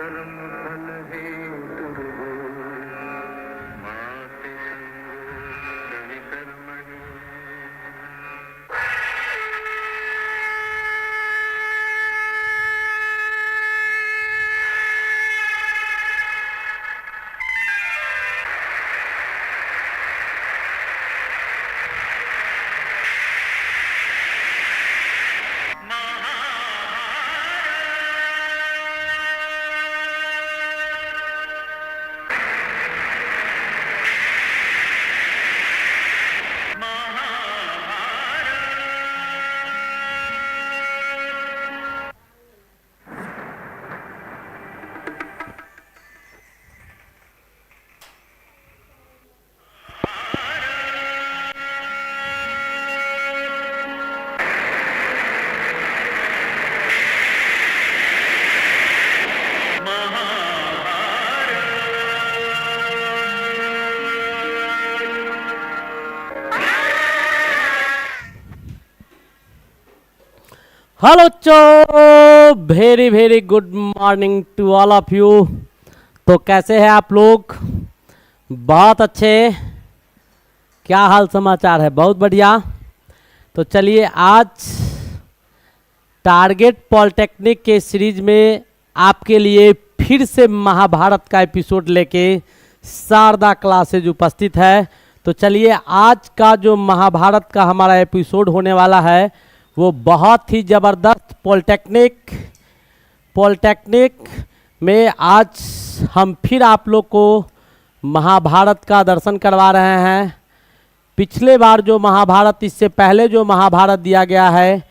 कर्म फल हेतु माते संग कर्मणि। हेलो चो, very very good morning to all of you. तो कैसे हैं आप लोग? बहुत अच्छे। क्या हाल समाचार है? बहुत बढ़िया। तो चलिए, आज टारगेट पॉलिटेक्निक के सीरीज में आपके लिए फिर से महाभारत का एपिसोड लेके शारदा क्लासेज उपस्थित है। तो चलिए, आज का जो महाभारत का हमारा एपिसोड होने वाला है वो बहुत ही ज़बरदस्त पॉलिटेक्निक में आज हम फिर आप लोग को महाभारत का दर्शन करवा रहे हैं। पिछले बार जो महाभारत, इससे पहले जो महाभारत दिया गया है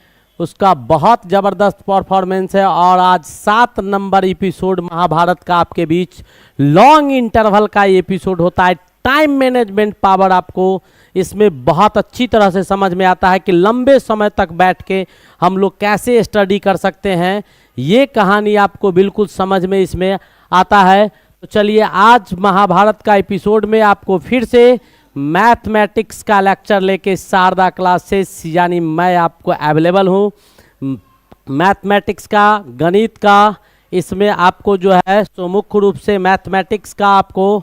उसका बहुत ज़बरदस्त परफॉर्मेंस है, और आज 7 नंबर एपिसोड महाभारत का आपके बीच लॉन्ग इंटरवल का एपिसोड होता है। टाइम मैनेजमेंट पावर आपको इसमें बहुत अच्छी तरह से समझ में आता है कि लंबे समय तक बैठ के हम लोग कैसे स्टडी कर सकते हैं। ये कहानी आपको बिल्कुल समझ में इसमें आता है। तो चलिए, आज महाभारत का एपिसोड में आपको फिर से मैथमेटिक्स का लेक्चर लेके शारदा क्लासेस, यानी मैं आपको अवेलेबल हूँ। मैथमेटिक्स का, गणित का, इसमें आपको जो है सो मुख्य रूप से मैथमेटिक्स का आपको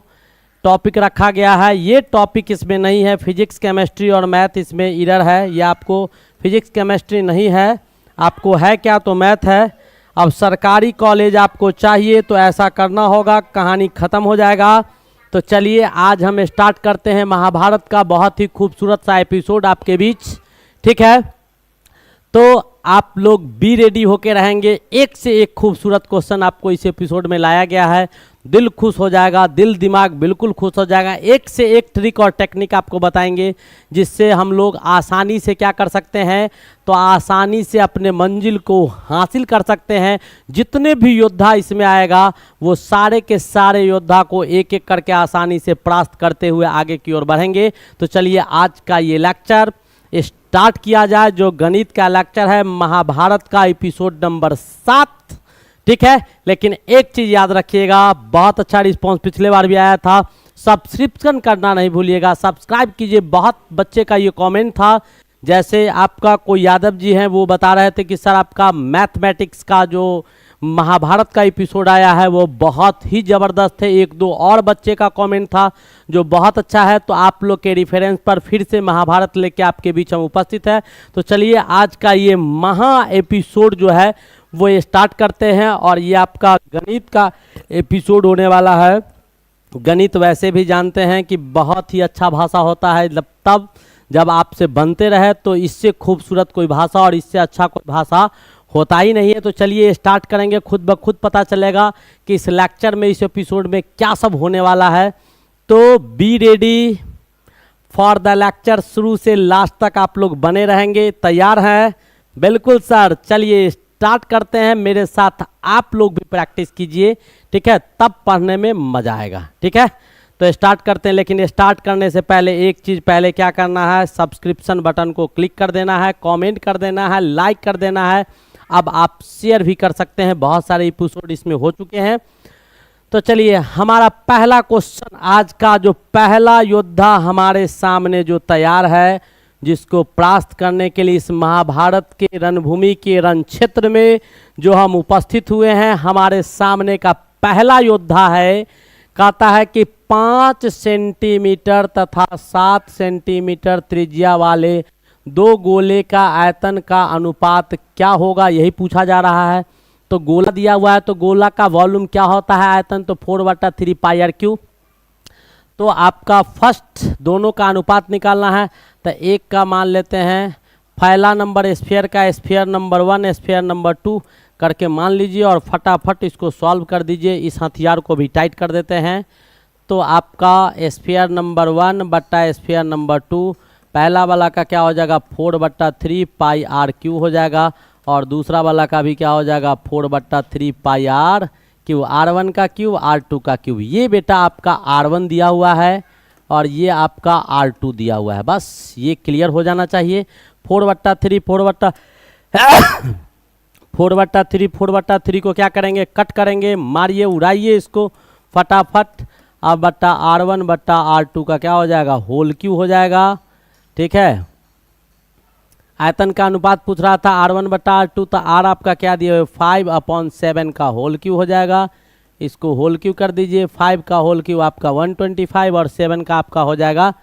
टॉपिक रखा गया है। ये टॉपिक इसमें नहीं है, फिजिक्स केमिस्ट्री और मैथ इसमें इरर है। ये आपको फिजिक्स केमिस्ट्री नहीं है, आपको है क्या तो मैथ है। अब सरकारी कॉलेज आपको चाहिए तो ऐसा करना होगा, कहानी ख़त्म हो जाएगा। तो चलिए, आज हम स्टार्ट करते हैं महाभारत का बहुत ही खूबसूरत सा एपिसोड आपके बीच। ठीक है, तो आप लोग बी रेडी होके रहेंगे। एक से एक खूबसूरत क्वेश्चन आपको इस एपिसोड में लाया गया है। दिल खुश हो जाएगा, दिल दिमाग बिल्कुल खुश हो जाएगा। एक से एक ट्रिक और टेक्निक आपको बताएंगे जिससे हम लोग आसानी से क्या कर सकते हैं, तो आसानी से अपने मंजिल को हासिल कर सकते हैं। जितने भी योद्धा इसमें आएगा वो सारे के सारे योद्धा को एक एक करके आसानी से परास्त करते हुए आगे की ओर बढ़ेंगे। तो चलिए, आज का ये लेक्चर स्टार्ट किया जाए, जो गणित का लेक्चर है महाभारत का एपिसोड नंबर 7। ठीक है, लेकिन एक चीज़ याद रखिएगा, बहुत अच्छा रिस्पांस पिछले बार भी आया था। सब्सक्रिप्शन करना नहीं भूलिएगा, सब्सक्राइब कीजिए। बहुत बच्चे का ये कमेंट था, जैसे आपका कोई यादव जी हैं वो बता रहे थे कि सर आपका मैथमेटिक्स का जो महाभारत का एपिसोड आया है वो बहुत ही ज़बरदस्त है। एक दो और बच्चे का कमेंट था जो बहुत अच्छा है। तो आप लोग के रेफरेंस पर फिर से महाभारत लेके आपके बीच हम उपस्थित है। तो चलिए, आज का ये महा एपिसोड जो है वो स्टार्ट करते हैं। और ये आपका गणित का एपिसोड होने वाला है। गणित वैसे भी जानते हैं कि बहुत ही अच्छा भाषा होता है, तब जब आपसे बनते रहे, तो इससे खूबसूरत कोई भाषा और इससे अच्छा कोई भाषा होता ही नहीं है। तो चलिए स्टार्ट करेंगे, खुद ब खुद पता चलेगा कि इस लेक्चर में, इस एपिसोड में क्या सब होने वाला है। तो be ready for the lecture, शुरू से लास्ट तक आप लोग बने रहेंगे। तैयार हैं? बिल्कुल सर। चलिए स्टार्ट करते हैं, मेरे साथ आप लोग भी प्रैक्टिस कीजिए। ठीक है, तब पढ़ने में मज़ा आएगा। ठीक है, तो स्टार्ट करते हैं। लेकिन स्टार्ट करने से पहले एक चीज़ पहले क्या करना है, सब्सक्रिप्शन बटन को क्लिक कर देना है, कमेंट कर देना है, लाइक कर देना है। अब आप शेयर भी कर सकते हैं, बहुत सारे एपिसोड इसमें हो चुके हैं। तो चलिए, हमारा पहला क्वेश्चन, आज का जो पहला योद्धा हमारे सामने जो तैयार है, जिसको परास्त करने के लिए इस महाभारत के रणभूमि के रण क्षेत्र में जो हम उपस्थित हुए हैं, हमारे सामने का पहला योद्धा है, कहता है कि 5 सेंटीमीटर तथा 7 सेंटीमीटर त्रिज्या वाले दो गोले का आयतन का अनुपात क्या होगा, यही पूछा जा रहा है। तो गोला दिया हुआ है तो गोला का वॉल्यूम क्या होता है आयतन, तो 4/3 पाई आर क्यू। तो आपका फर्स्ट दोनों का अनुपात निकालना है, तो एक का मान लेते हैं पहला नंबर स्फीयर का स्फीयर नंबर 1 स्फीयर नंबर 2 करके मान लीजिए और फटाफट इसको सॉल्व कर दीजिए। इस हथियार को भी टाइट कर देते हैं। तो आपका स्फीयर नंबर 1 बट्टा स्फीयर नंबर 2, पहला वाला का क्या हो जाएगा 4/3 पाई आर क्यू हो जाएगा और दूसरा वाला का भी क्या हो जाएगा 4/3 पाई आर क्यू। R1 का क्यूब R2 का क्यूब। ये बेटा आपका R1 दिया हुआ है और ये आपका R2 दिया हुआ है, बस ये क्लियर हो जाना चाहिए। 4/3 4/3 को क्या करेंगे, कट करेंगे, मारिए उड़ाइए इसको फटाफट। अब बट्टा R1 बट्टा R2 का क्या हो जाएगा होल क्यू हो जाएगा। ठीक है, आयतन का अनुपात पूछ रहा था R1 बट्टा R2, तो R आपका क्या दिया हुआ 5/7 का होल क्यू हो जाएगा। इसको होल क्यू कर दीजिए, 5 का होल क्यू आपका 125 और 7 का आपका हो जाएगा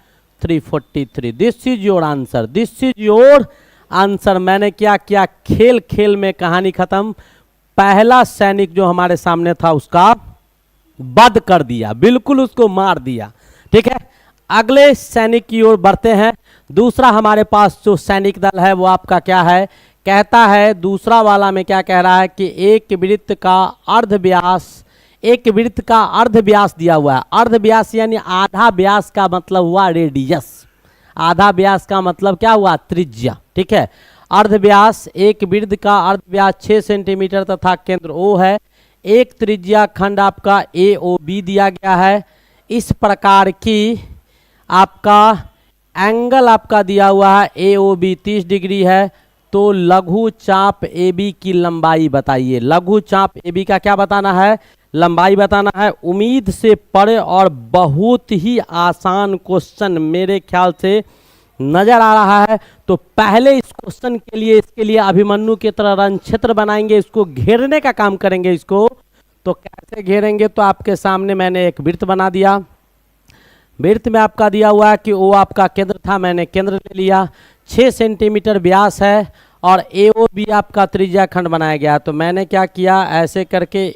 343। This is your answer, this is your answer. मैंने क्या किया, खेल खेल में कहानी खत्म। पहला सैनिक जो हमारे सामने था उसका वध कर दिया, बिल्कुल उसको मार दिया। ठीक है, अगले सैनिक की ओर बढ़ते हैं। दूसरा हमारे पास जो सैनिक दल है वो आपका क्या है, कहता है दूसरा वाला में क्या कह रहा है कि एक वृत्त का अर्ध व्यास दिया हुआ है। अर्ध व्यास यानी आधा व्यास का मतलब हुआ रेडियस, आधा व्यास का मतलब क्या हुआ त्रिज्या। ठीक है, अर्ध व्यास, एक वृत्त का अर्ध व्यास 6 सेंटीमीटर तथा केंद्र O है। एक त्रिज्या खंड आपका AOB दिया गया है। इस प्रकार की आपका एंगल आपका दिया हुआ है AOB 30 डिग्री है। तो लघु चाप AB की लंबाई बताइए। लघु चाप AB का क्या बताना है, लंबाई बताना है। उम्मीद से परे और बहुत ही आसान क्वेश्चन मेरे ख्याल से नजर आ रहा है। तो पहले इस क्वेश्चन के लिए इसके लिए अभिमन्यु की तरह रण क्षेत्र बनाएंगे, इसको घेरने का काम करेंगे। इसको तो कैसे घेरेंगे, तो आपके सामने मैंने एक वृत्त बना दिया। वृत्त में आपका दिया हुआ है कि वो आपका केंद्र था, मैंने केंद्र ले लिया। 6 सेंटीमीटर व्यास है और AOB आपका त्रिज्या खंड बनाया गया। तो मैंने क्या किया, ऐसे करके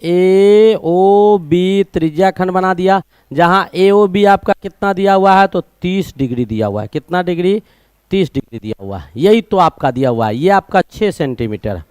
AOB त्रिज्या खंड बना दिया। जहां AOB आपका कितना दिया हुआ है, तो 30 डिग्री दिया हुआ है। कितना डिग्री, 30 डिग्री दिया हुआ है। यही तो आपका दिया हुआ है। ये आपका 6 सेंटीमीटर,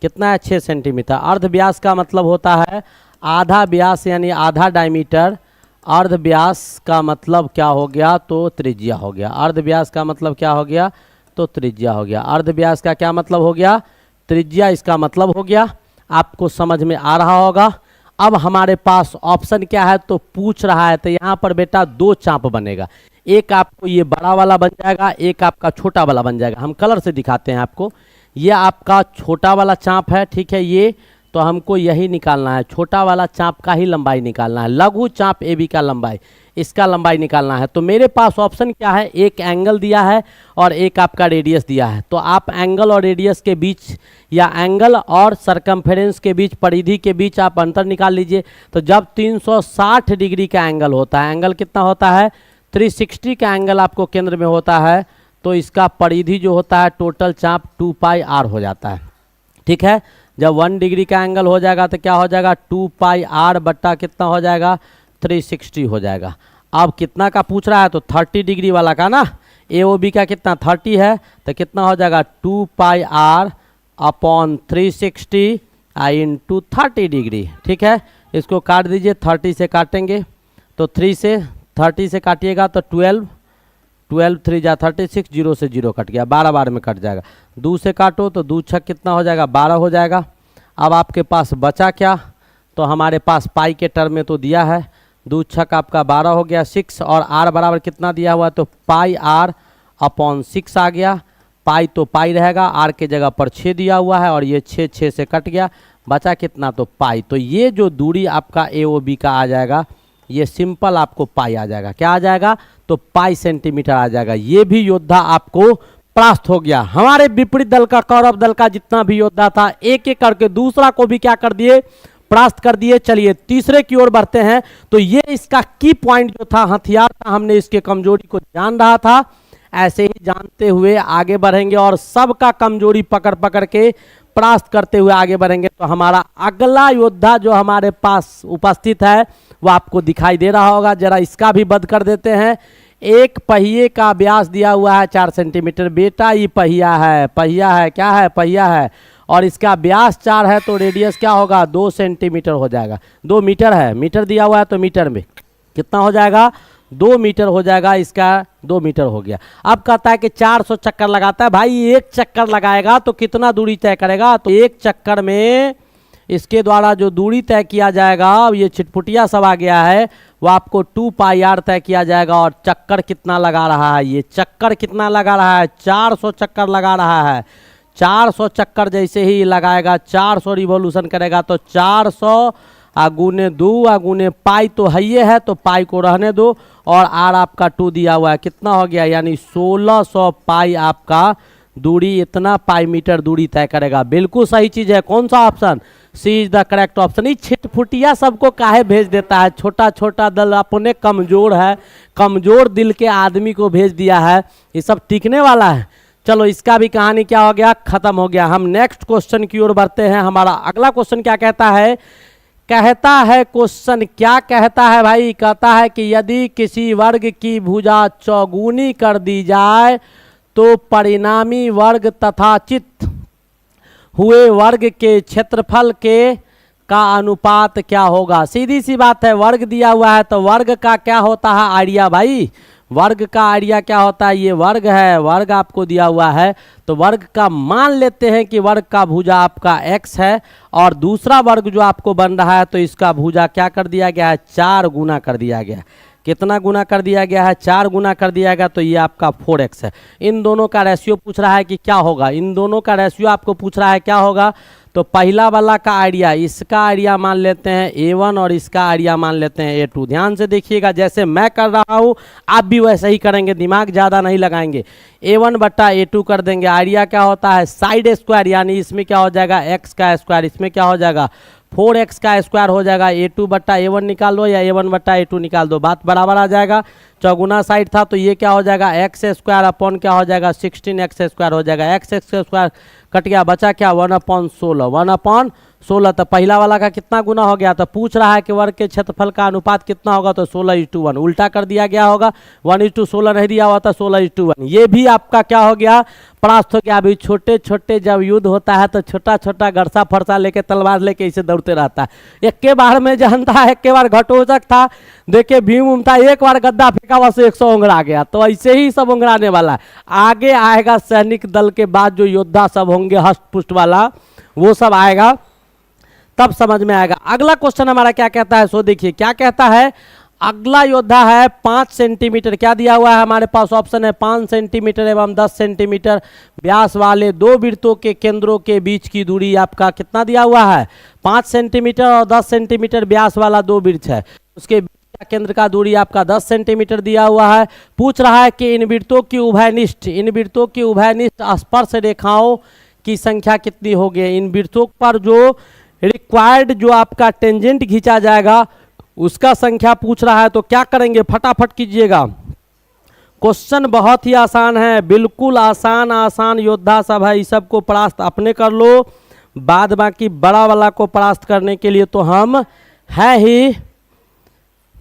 कितना है 6 सेंटीमीटर। अर्ध व्यास का मतलब होता है आधा व्यास यानी आधा डायमीटर। अर्ध व्यास का मतलब क्या हो गया, तो त्रिज्या हो गया। अर्ध व्यास का मतलब क्या हो गया, तो त्रिज्या हो गया। अर्ध व्यास का क्या मतलब हो गया, त्रिज्या, इसका मतलब हो गया। आपको समझ में आ रहा होगा। अब हमारे पास ऑप्शन क्या है, तो पूछ रहा है। तो यहाँ पर बेटा 2 चाप बनेगा, एक आपको ये बड़ा वाला बन जाएगा, एक आपका छोटा वाला बन जाएगा। हम कलर से दिखाते हैं आपको। ये आपका छोटा वाला चाप है, ठीक है। ये तो हमको यही निकालना है, छोटा वाला चाप का ही लंबाई निकालना है। लघु चाप AB का लंबाई, इसका लंबाई निकालना है। तो मेरे पास ऑप्शन क्या है, एक एंगल दिया है और एक आपका रेडियस दिया है। तो आप एंगल और रेडियस के बीच या एंगल और सरकमफेरेंस के बीच, परिधि के बीच आप अंतर निकाल लीजिए। तो जब 360 डिग्री का एंगल होता है, एंगल कितना होता है 360 का एंगल आपको केंद्र में होता है, तो इसका परिधि जो होता है टोटल चाप 2 पाई R हो जाता है। ठीक है, जब 1 डिग्री का एंगल हो जाएगा तो क्या हो जाएगा 2 पाई R बट्टा कितना हो जाएगा 360 हो जाएगा। अब कितना का पूछ रहा है, तो 30 डिग्री वाला का ना, AOB का कितना 30 है, तो कितना हो जाएगा 2 पाई R अपॉन 360 इंटू 30 डिग्री। ठीक है, इसको काट दीजिए, 30 से काटेंगे तो 3 से 30 से काटिएगा तो 12 3 जा 36, 0 से 0 कट गया, 12 बार में कट जाएगा। 2 से काटो तो 2 छक कितना हो जाएगा 12 हो जाएगा। अब आपके पास बचा क्या, तो हमारे पास पाई के टर्म में तो दिया है, 2 छक आपका 12 हो गया 6, और R बराबर कितना दिया हुआ है, तो पाई R अपॉन 6 आ गया। पाई तो पाई रहेगा, R के जगह पर 6 दिया हुआ है और ये 6 से कट गया, बचा कितना, तो पाई। तो ये जो दूरी आपका AOB का आ जाएगा, ये सिंपल आपको पाई आ जाएगा। क्या आ जाएगा, तो पाई सेंटीमीटर आ जाएगा। ये भी योद्धा आपको परास्त हो गया। हमारे विपरीत दल का, कौरव दल का जितना भी योद्धा था, एक एक करके दूसरा को भी क्या कर दिए, परास्त कर दिए। चलिए तीसरे की ओर बढ़ते हैं। तो ये इसका की पॉइंट जो था, हथियार था, हमने इसके कमजोरी को जान रहा था। ऐसे ही जानते हुए आगे बढ़ेंगे और सबका कमजोरी पकड़ पकड़ के परास्त करते हुए आगे बढ़ेंगे। तो हमारा अगला योद्धा जो हमारे पास उपस्थित है वो आपको दिखाई दे रहा होगा। जरा इसका भी बंद कर देते हैं। एक पहिए का व्यास दिया हुआ है 4 सेंटीमीटर। बेटा ये पहिया है, पहिया है, क्या है, पहिया है। और इसका व्यास 4 है तो रेडियस क्या होगा, 2 सेंटीमीटर हो जाएगा। 2 मीटर है, मीटर दिया हुआ है तो मीटर में कितना हो जाएगा, 2 मीटर हो जाएगा। इसका 2 मीटर हो गया। अब कहता है कि 400 चक्कर लगाता है। भाई एक चक्कर लगाएगा तो कितना दूरी तय करेगा, तो एक चक्कर में इसके द्वारा जो दूरी तय किया जाएगा, अब ये छिटपुटिया सब आ गया है, वो आपको 2 पाई आर तय किया जाएगा। और चक्कर कितना लगा रहा है, ये चक्कर कितना लगा रहा है, 400 चक्कर लगा रहा है। 400 चक्कर जैसे ही लगाएगा, 400 रिवॉल्यूशन करेगा तो 400 गुने 2 गुने पाई तो है तो पाई को रहने दो। और आर आपका 2 दिया हुआ है, कितना हो गया, यानी 1600 पाई आपका दूरी, इतना पाई मीटर दूरी तय करेगा। बिल्कुल सही चीज़ है। कौन सा option, C is the correct option. ये छिटफुटिया सबको काहे भेज देता है, छोटा छोटा दल अपने कमजोर है, कमजोर दिल के आदमी को भेज दिया है। ये सब टिकने वाला है। चलो इसका भी कहानी क्या हो गया, खत्म हो गया। हम नेक्स्ट क्वेश्चन की ओर बढ़ते हैं। हमारा अगला क्वेश्चन क्या कहता है, क्वेश्चन क्या कहता है भाई, कहता है कि यदि किसी वर्ग की भुजा चौगुनी कर दी जाए तो परिणामी वर्ग तथा चित हुए वर्ग के क्षेत्रफल के का अनुपात क्या होगा। सीधी सी बात है, वर्ग दिया हुआ है तो वर्ग का क्या होता है आइडिया भाई, वर्ग का आइडिया क्या होता है, ये वर्ग है, वर्ग आपको दिया हुआ है तो वर्ग का मान लेते हैं कि वर्ग का भुजा आपका x है और दूसरा वर्ग जो आपको बन रहा है तो इसका भुजा क्या कर दिया गया है, 4 गुना कर दिया गया। कितना गुना कर दिया गया है, 4 गुना कर दिया गया तो ये आपका 4x है। इन दोनों का रेशियो पूछ रहा है कि क्या होगा, इन दोनों का रेशियो आपको पूछ रहा है क्या होगा। तो पहला वाला का आइडिया, इसका आइडिया मान लेते हैं a1 और इसका आइडिया मान लेते हैं a2। ध्यान से देखिएगा, जैसे मैं कर रहा हूँ आप भी वैसे ही करेंगे, दिमाग ज़्यादा नहीं लगाएंगे। a1 बट्टा a2 कर देंगे। आइडिया क्या होता है, साइड स्क्वायर, यानी इसमें क्या हो जाएगा x का स्क्वायर, इसमें क्या हो जाएगा 4x का स्क्वायर हो जाएगा। a2 बट्टा a1 निकाल दो या a1 बट्टा a2 निकाल दो, बात बराबर आ जाएगा। चौगुना साइड था तो ये क्या हो जाएगा x स्क्वायर अपॉन क्या हो जाएगा 16x स्क्वायर हो जाएगा। x स्क्वायर कट गया, बचा क्या 1/16, 1/16। तो पहला वाला का कितना गुना हो गया, तो पूछ रहा है कि वर्ग के क्षेत्रफल का अनुपात कितना होगा, तो 16:1, उल्टा कर दिया गया होगा, 1:16 नहीं दिया हुआ था 16:1। ये भी आपका क्या हो गया, परास्त हो गया। अभी छोटे छोटे जब युद्ध होता है तो छोटा छोटा गरसा फरसा लेके तलवार लेके इसे दौड़ते रहता है। एक के बार में जानता है, एक के बार घटोचक था, देखे भीम उमता, एक बार गद्दा फेंका बस 100 उंगरा गया। तो ऐसे ही सब उंगराने वाला है। आगे आएगा सैनिक दल के बाद जो योद्धा सब होंगे हष्ट पुष्ट वाला, वो सब आएगा तब समझ में आएगा। अगला क्वेश्चन हमारा क्या कहता है, सो देखिए क्या कहता है। अगला योद्धा है 5 सेंटीमीटर, क्या दिया हुआ है हमारे पास ऑप्शन है 5 सेंटीमीटर एवं 10 सेंटीमीटर व्यास वाले 2 वृत्तों के केंद्रों के बीच की दूरी आपका कितना दिया हुआ है, 5 सेंटीमीटर और 10 सेंटीमीटर व्यास वाला 2 वृत्त है, उसके बीच का केंद्र का दूरी आपका 10 सेंटीमीटर दिया हुआ है। पूछ रहा है कि इन वृत्तों की उभयनिष्ठ स्पर्श रेखाओं की संख्या कितनी होगी। इन वृत्तों पर जो रिक्वायर्ड जो आपका टेंजेंट खींचा जाएगा उसका संख्या पूछ रहा है। तो क्या करेंगे, फटाफट कीजिएगा। क्वेश्चन बहुत ही आसान है, बिल्कुल आसान योद्धा सब है। इस सब को परास्त अपने कर लो, बाद बाकी बड़ा वाला को परास्त करने के लिए तो हम है ही,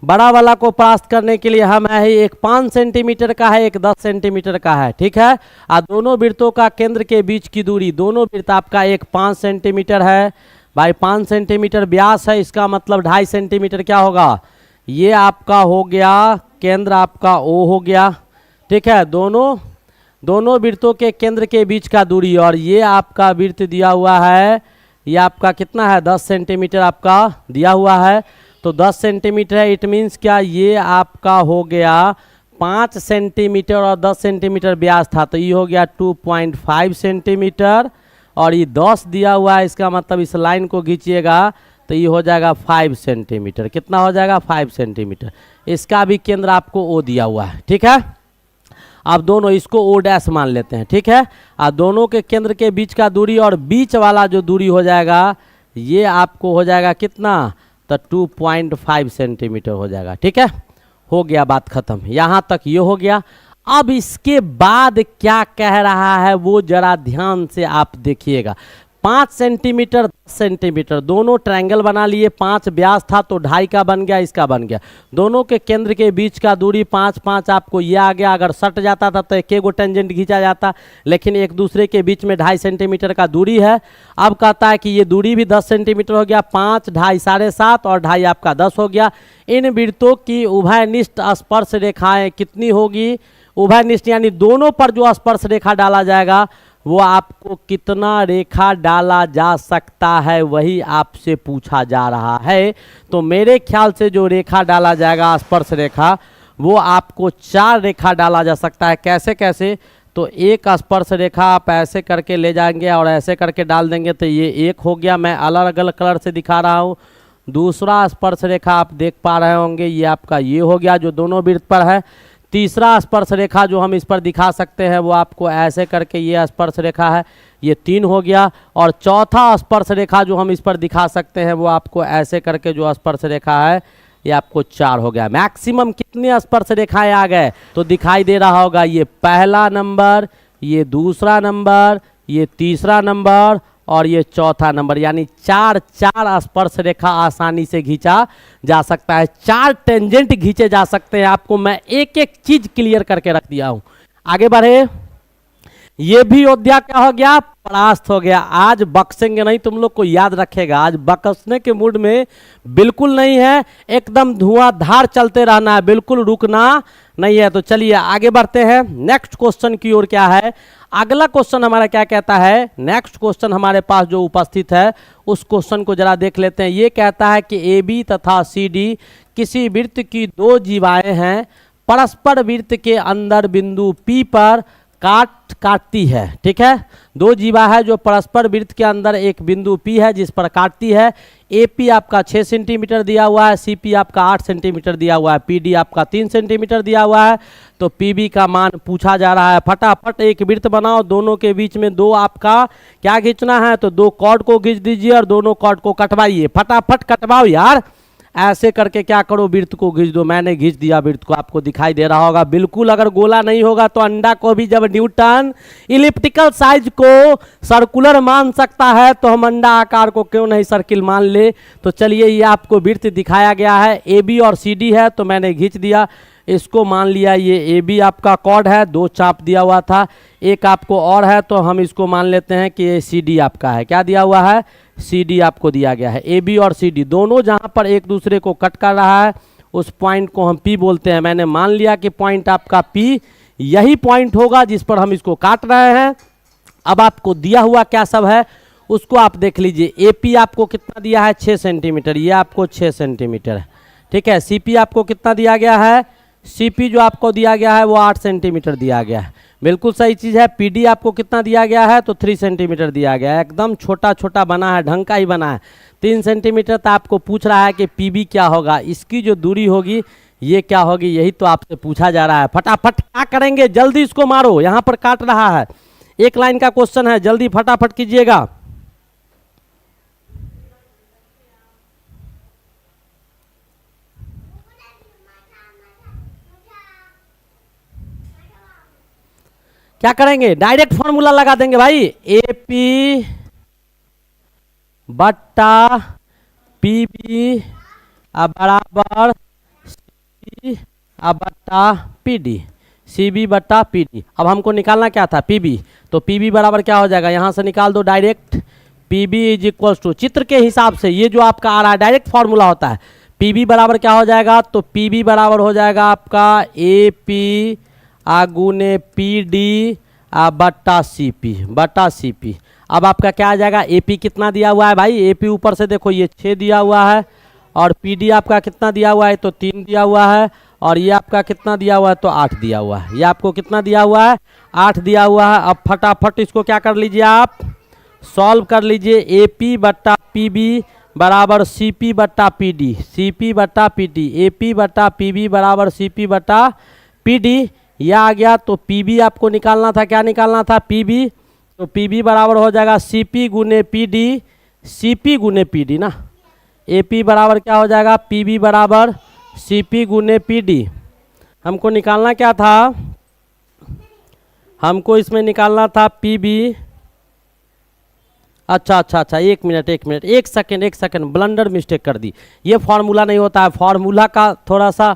बड़ा वाला को परास्त करने के लिए हम है ही। एक 5 सेंटीमीटर का है, एक 10 सेंटीमीटर का है, ठीक है। दोनों वृत्तों का केंद्र के बीच की दूरी, दोनों वृत्त आपका एक 5 सेंटीमीटर है भाई, 5 सेंटीमीटर व्यास है, इसका मतलब 2.5 सेंटीमीटर क्या होगा, ये आपका हो गया केंद्र आपका O हो गया, ठीक है। दोनों वृत्तों के केंद्र के बीच का दूरी, और ये आपका वृत्त दिया हुआ है, ये आपका कितना है 10 सेंटीमीटर आपका दिया हुआ है। तो 10 सेंटीमीटर है, इट मीन्स क्या, ये आपका हो गया 5 सेंटीमीटर और 10 सेंटीमीटर व्यास था तो ये हो गया 2.5 सेंटीमीटर, और ये 10 दिया हुआ है, इसका मतलब इस लाइन को खींचिएगा तो ये हो जाएगा 5 सेंटीमीटर। कितना हो जाएगा 5 सेंटीमीटर। इसका भी केंद्र आपको O दिया हुआ है, ठीक है। अब दोनों इसको O' मान लेते हैं, ठीक है। दोनों के केंद्र के बीच का दूरी और बीच वाला जो दूरी हो जाएगा ये आपको हो जाएगा कितना, तो 2.5 सेंटीमीटर हो जाएगा। ठीक है, हो गया, बात खत्म। यहाँ तक ये हो गया। अब इसके बाद क्या कह रहा है वो जरा ध्यान से आप देखिएगा। 5 सेंटीमीटर 10 सेंटीमीटर दोनों ट्रायंगल बना लिए। 5 व्यास था तो 2.5 का बन गया, इसका बन गया। दोनों के केंद्र के बीच का दूरी 5 5 आपको ये आ गया। अगर सट जाता था तो एक गो टेंजेंट खींचा जाता, लेकिन एक दूसरे के बीच में 2.5 सेंटीमीटर का दूरी है। अब कहता है कि ये दूरी भी 10 सेंटीमीटर हो गया। 5 2.5 7.5 और 2.5 आपका 10 हो गया। इन वृत्तों की उभयनिष्ठ स्पर्श रेखाएं कितनी होगी? उभयनिष्ठ यानी दोनों पर जो स्पर्श रेखा डाला जाएगा वो आपको कितना रेखा डाला जा सकता है, वही आपसे पूछा जा रहा है। तो मेरे ख्याल से जो रेखा डाला जाएगा स्पर्श रेखा, वो आपको 4 रेखा डाला जा सकता है। कैसे कैसे? तो एक स्पर्श रेखा आप ऐसे करके ले जाएंगे और ऐसे करके डाल देंगे तो ये एक हो गया, मैं अलग अलग कलर से दिखा रहा हूँ। दूसरा स्पर्श रेखा आप देख पा रहे होंगे, ये आपका ये हो गया जो दोनों वृत्त पर है। तीसरा स्पर्श रेखा जो हम इस पर दिखा सकते हैं वो आपको ऐसे करके ये स्पर्श रेखा है, ये 3 हो गया। और चौथा स्पर्श रेखा जो हम इस पर दिखा सकते हैं वो आपको ऐसे करके जो स्पर्श रेखा है ये आपको 4 हो गया। मैक्सिमम कितने स्पर्श रेखाएं आ गए तो दिखाई दे रहा होगा, ये पहला नंबर, ये दूसरा नंबर, ये तीसरा नंबर और ये चौथा नंबर, यानी 4 स्पर्श रेखा आसानी से खींचा जा सकता है। 4 टेंजेंट खींचे जा सकते हैं। आपको मैं एक एक चीज क्लियर करके रख दिया हूं। आगे बढ़े। ये भी अयोध्या क्या हो गया, परास्त हो गया। आज बक्सेंगे नहीं, तुम लोग को याद रखेगा, आज बकसने के मूड में बिल्कुल नहीं है। एकदम धुआंधार चलते रहना है, बिल्कुल रुकना नहीं है। तो चलिए आगे बढ़ते हैं नेक्स्ट क्वेश्चन की ओर। क्या है अगला क्वेश्चन हमारा, क्या कहता है? नेक्स्ट क्वेश्चन हमारे पास जो उपस्थित है उस क्वेश्चन को जरा देख लेते हैं। ये कहता है कि AB तथा CD किसी वृत्त की 2 जीवाएं हैं, परस्पर वृत्त के अंदर बिंदु P पर काटती है। ठीक है, 2 जीवा है जो परस्पर वृत्त के अंदर एक बिंदु P है जिस पर काटती है। AP आपका 6 सेंटीमीटर दिया हुआ है, CP आपका 8 सेंटीमीटर दिया हुआ है, PD आपका 3 सेंटीमीटर दिया हुआ है। तो PB का मान पूछा जा रहा है। फटाफट एक वृत्त बनाओ, दोनों के बीच में 2 आपका क्या खींचना है, तो 2 कॉर्ड को खींच दीजिए और दोनों कॉर्ड को कटवाइए। फटाफट कटवाओ यार, ऐसे करके क्या करो, वृत्त को खींच दो। मैंने खींच दिया वृत्त को, आपको दिखाई दे रहा होगा बिल्कुल। अगर गोला नहीं होगा तो अंडा को भी जब न्यूटन इलिप्टिकल साइज को सर्कुलर मान सकता है तो हम अंडा आकार को क्यों नहीं सर्किल मान ले। तो चलिए ये आपको वृत्त दिखाया गया है, AB और CD है तो मैंने खींच दिया, इसको मान लिया। ये AB आपका कॉर्ड है, 2 चाप दिया हुआ था, एक आपको और है तो हम इसको मान लेते हैं कि ये CD आपका है। क्या दिया हुआ है? CD आपको दिया गया है। AB और CD दोनों जहाँ पर एक दूसरे को कट कर रहा है उस पॉइंट को हम P बोलते हैं। मैंने मान लिया कि पॉइंट आपका P यही पॉइंट होगा जिस पर हम इसको काट रहे हैं। अब आपको दिया हुआ क्या सब है उसको आप देख लीजिए। AP आपको कितना दिया है? 6 सेंटीमीटर, ये आपको 6 सेंटीमीटर है। ठीक है, CP आपको कितना दिया गया है? CP जो आपको दिया गया है वो 8 सेंटीमीटर दिया गया है, बिल्कुल सही चीज़ है। PD आपको कितना दिया गया है? तो 3 सेंटीमीटर दिया गया है, एकदम छोटा छोटा बना है, ढंग का ही बना है। 3 सेंटीमीटर तो आपको पूछ रहा है कि PB क्या होगा, इसकी जो दूरी होगी ये क्या होगी, यही तो आपसे पूछा जा रहा है। फटाफट क्या करेंगे, जल्दी इसको मारो, यहाँ पर काट रहा है। एक लाइन का क्वेश्चन है, जल्दी फटाफट कीजिएगा। क्या करेंगे, डायरेक्ट फॉर्मूला लगा देंगे भाई। AP बट्टा PB बराबर CB बट्टा PD, CB बट्टा PD। अब हमको निकालना क्या था? PB। तो PB बराबर क्या हो जाएगा, यहाँ से निकाल दो direct. PB is equals to, चित्र के हिसाब से ये जो आपका आ रहा है डायरेक्ट फॉर्मूला होता है। PB बराबर क्या हो जाएगा? तो PB बराबर हो जाएगा आपका AP गुने PD बट्टा CP। अब आपका क्या आ जाएगा? AP कितना दिया हुआ है भाई? AP ऊपर से देखो ये 6 दिया हुआ है और PD आपका कितना दिया हुआ है? तो 3 दिया हुआ है। और ये आपका कितना दिया हुआ है? तो 8 दिया हुआ है। ये आपको कितना दिया हुआ है? 8 दिया हुआ है। अब फटाफट इसको क्या कर लीजिए, आप सॉल्व कर लीजिए। AP बट्टा PB बराबर CP बट्टा PD, CP बट्टा PD, AP बट्टा PB बराबर CP बट्टा PD। यह आ गया। तो PB आपको निकालना था, क्या निकालना था? PB। तो PB बराबर हो जाएगा CP गुने PD सी पी गुने पी डी ना, ए पी बराबर क्या हो जाएगा, पी बी बराबर सी पी गुने पी डी। हमको निकालना क्या था, हमको इसमें निकालना था पी बी। अच्छा, एक मिनट, एक सेकंड, ब्लंडर मिस्टेक कर दी। ये फॉर्मूला नहीं होता है, फॉर्मूला का थोड़ा सा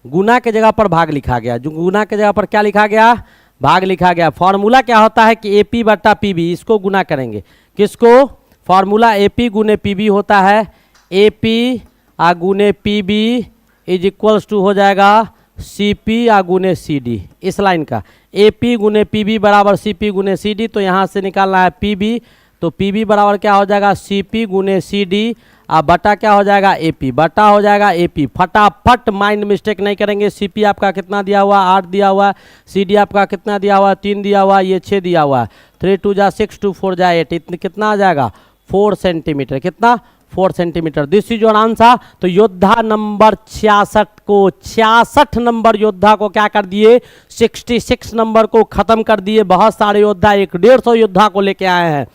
गुना के जगह पर भाग लिखा गया, जो गुना के जगह पर क्या लिखा गया, भाग लिखा गया। फॉर्मूला क्या होता है कि ए पी बट्टा पी बी, इसको गुना करेंगे, किसको, फॉर्मूला ए पी गुने पी बी होता है, ए पी आ गुने P B is equals to हो जाएगा सी पी आ गुने सी डी। इस लाइन का ए पी गुने पी बी बराबर सी पी गुने सी डी, तो यहाँ से निकालना है पी बी, तो पी बी बराबर क्या हो जाएगा, सी पी गुने सी डी, अब बटा क्या हो जाएगा, ए पी, बटा हो जाएगा ए पी। फटाफट माइंड मिस्टेक नहीं करेंगे। सी पी आपका कितना दिया हुआ, 8 दिया हुआ है, सी डी आपका कितना दिया हुआ, 3 दिया हुआ है, ये 6 दिया हुआ है, 3 2 जा 6, 2 4 जा 8, इतने कितना आ जाएगा, 4 सेंटीमीटर, कितना, 4 centimetre. This is your answer. तो योद्धा नंबर 66 नंबर योद्धा को क्या कर दिए, 66 नंबर को खत्म कर दिए। बहुत सारे योद्धा 150 योद्धा को लेके आए हैं।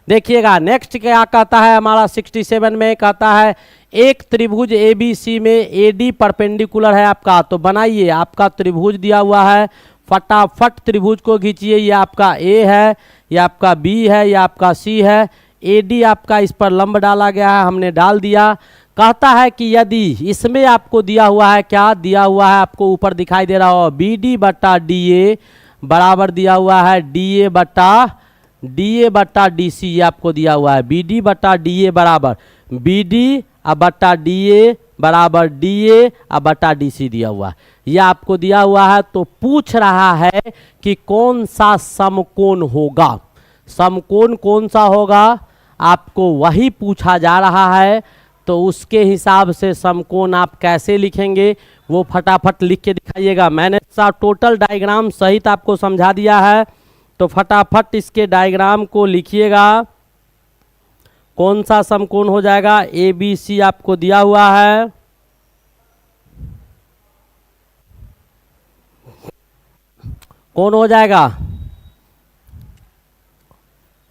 देखिएगा नेक्स्ट क्या कहता है हमारा 67 में, कहता है एक त्रिभुज ABC में AD परपेंडिकुलर है आपका, तो बनाइए। आपका त्रिभुज दिया हुआ है, फटाफट त्रिभुज को खींचिए। ये आपका A है, ये आपका B है, ये आपका C है, AD आपका इस पर लंब डाला गया है, हमने डाल दिया। कहता है कि यदि इसमें आपको दिया हुआ है, क्या दिया हुआ है आपको ऊपर दिखाई दे रहा हो, BD बट्टा DA बराबर दिया हुआ है DA बट्टा DC, ये आपको दिया हुआ है BD बट्टा DA बराबर BD बट्टा DA बराबर DA बट्टा DC दिया हुआ है, ये आपको दिया हुआ है। तो पूछ रहा है कि कौन सा समकोण होगा, समकोण कौन सा होगा, आपको वही पूछा जा रहा है। तो उसके हिसाब से समकोण आप कैसे लिखेंगे वो फटाफट लिख के दिखाइएगा। मैंने टोटल डायग्राम सहित आपको समझा दिया है, तो फटाफट इसके डायग्राम को लिखिएगा। कौन सा समकोण हो जाएगा, ABC आपको दिया हुआ है, कौन हो जाएगा,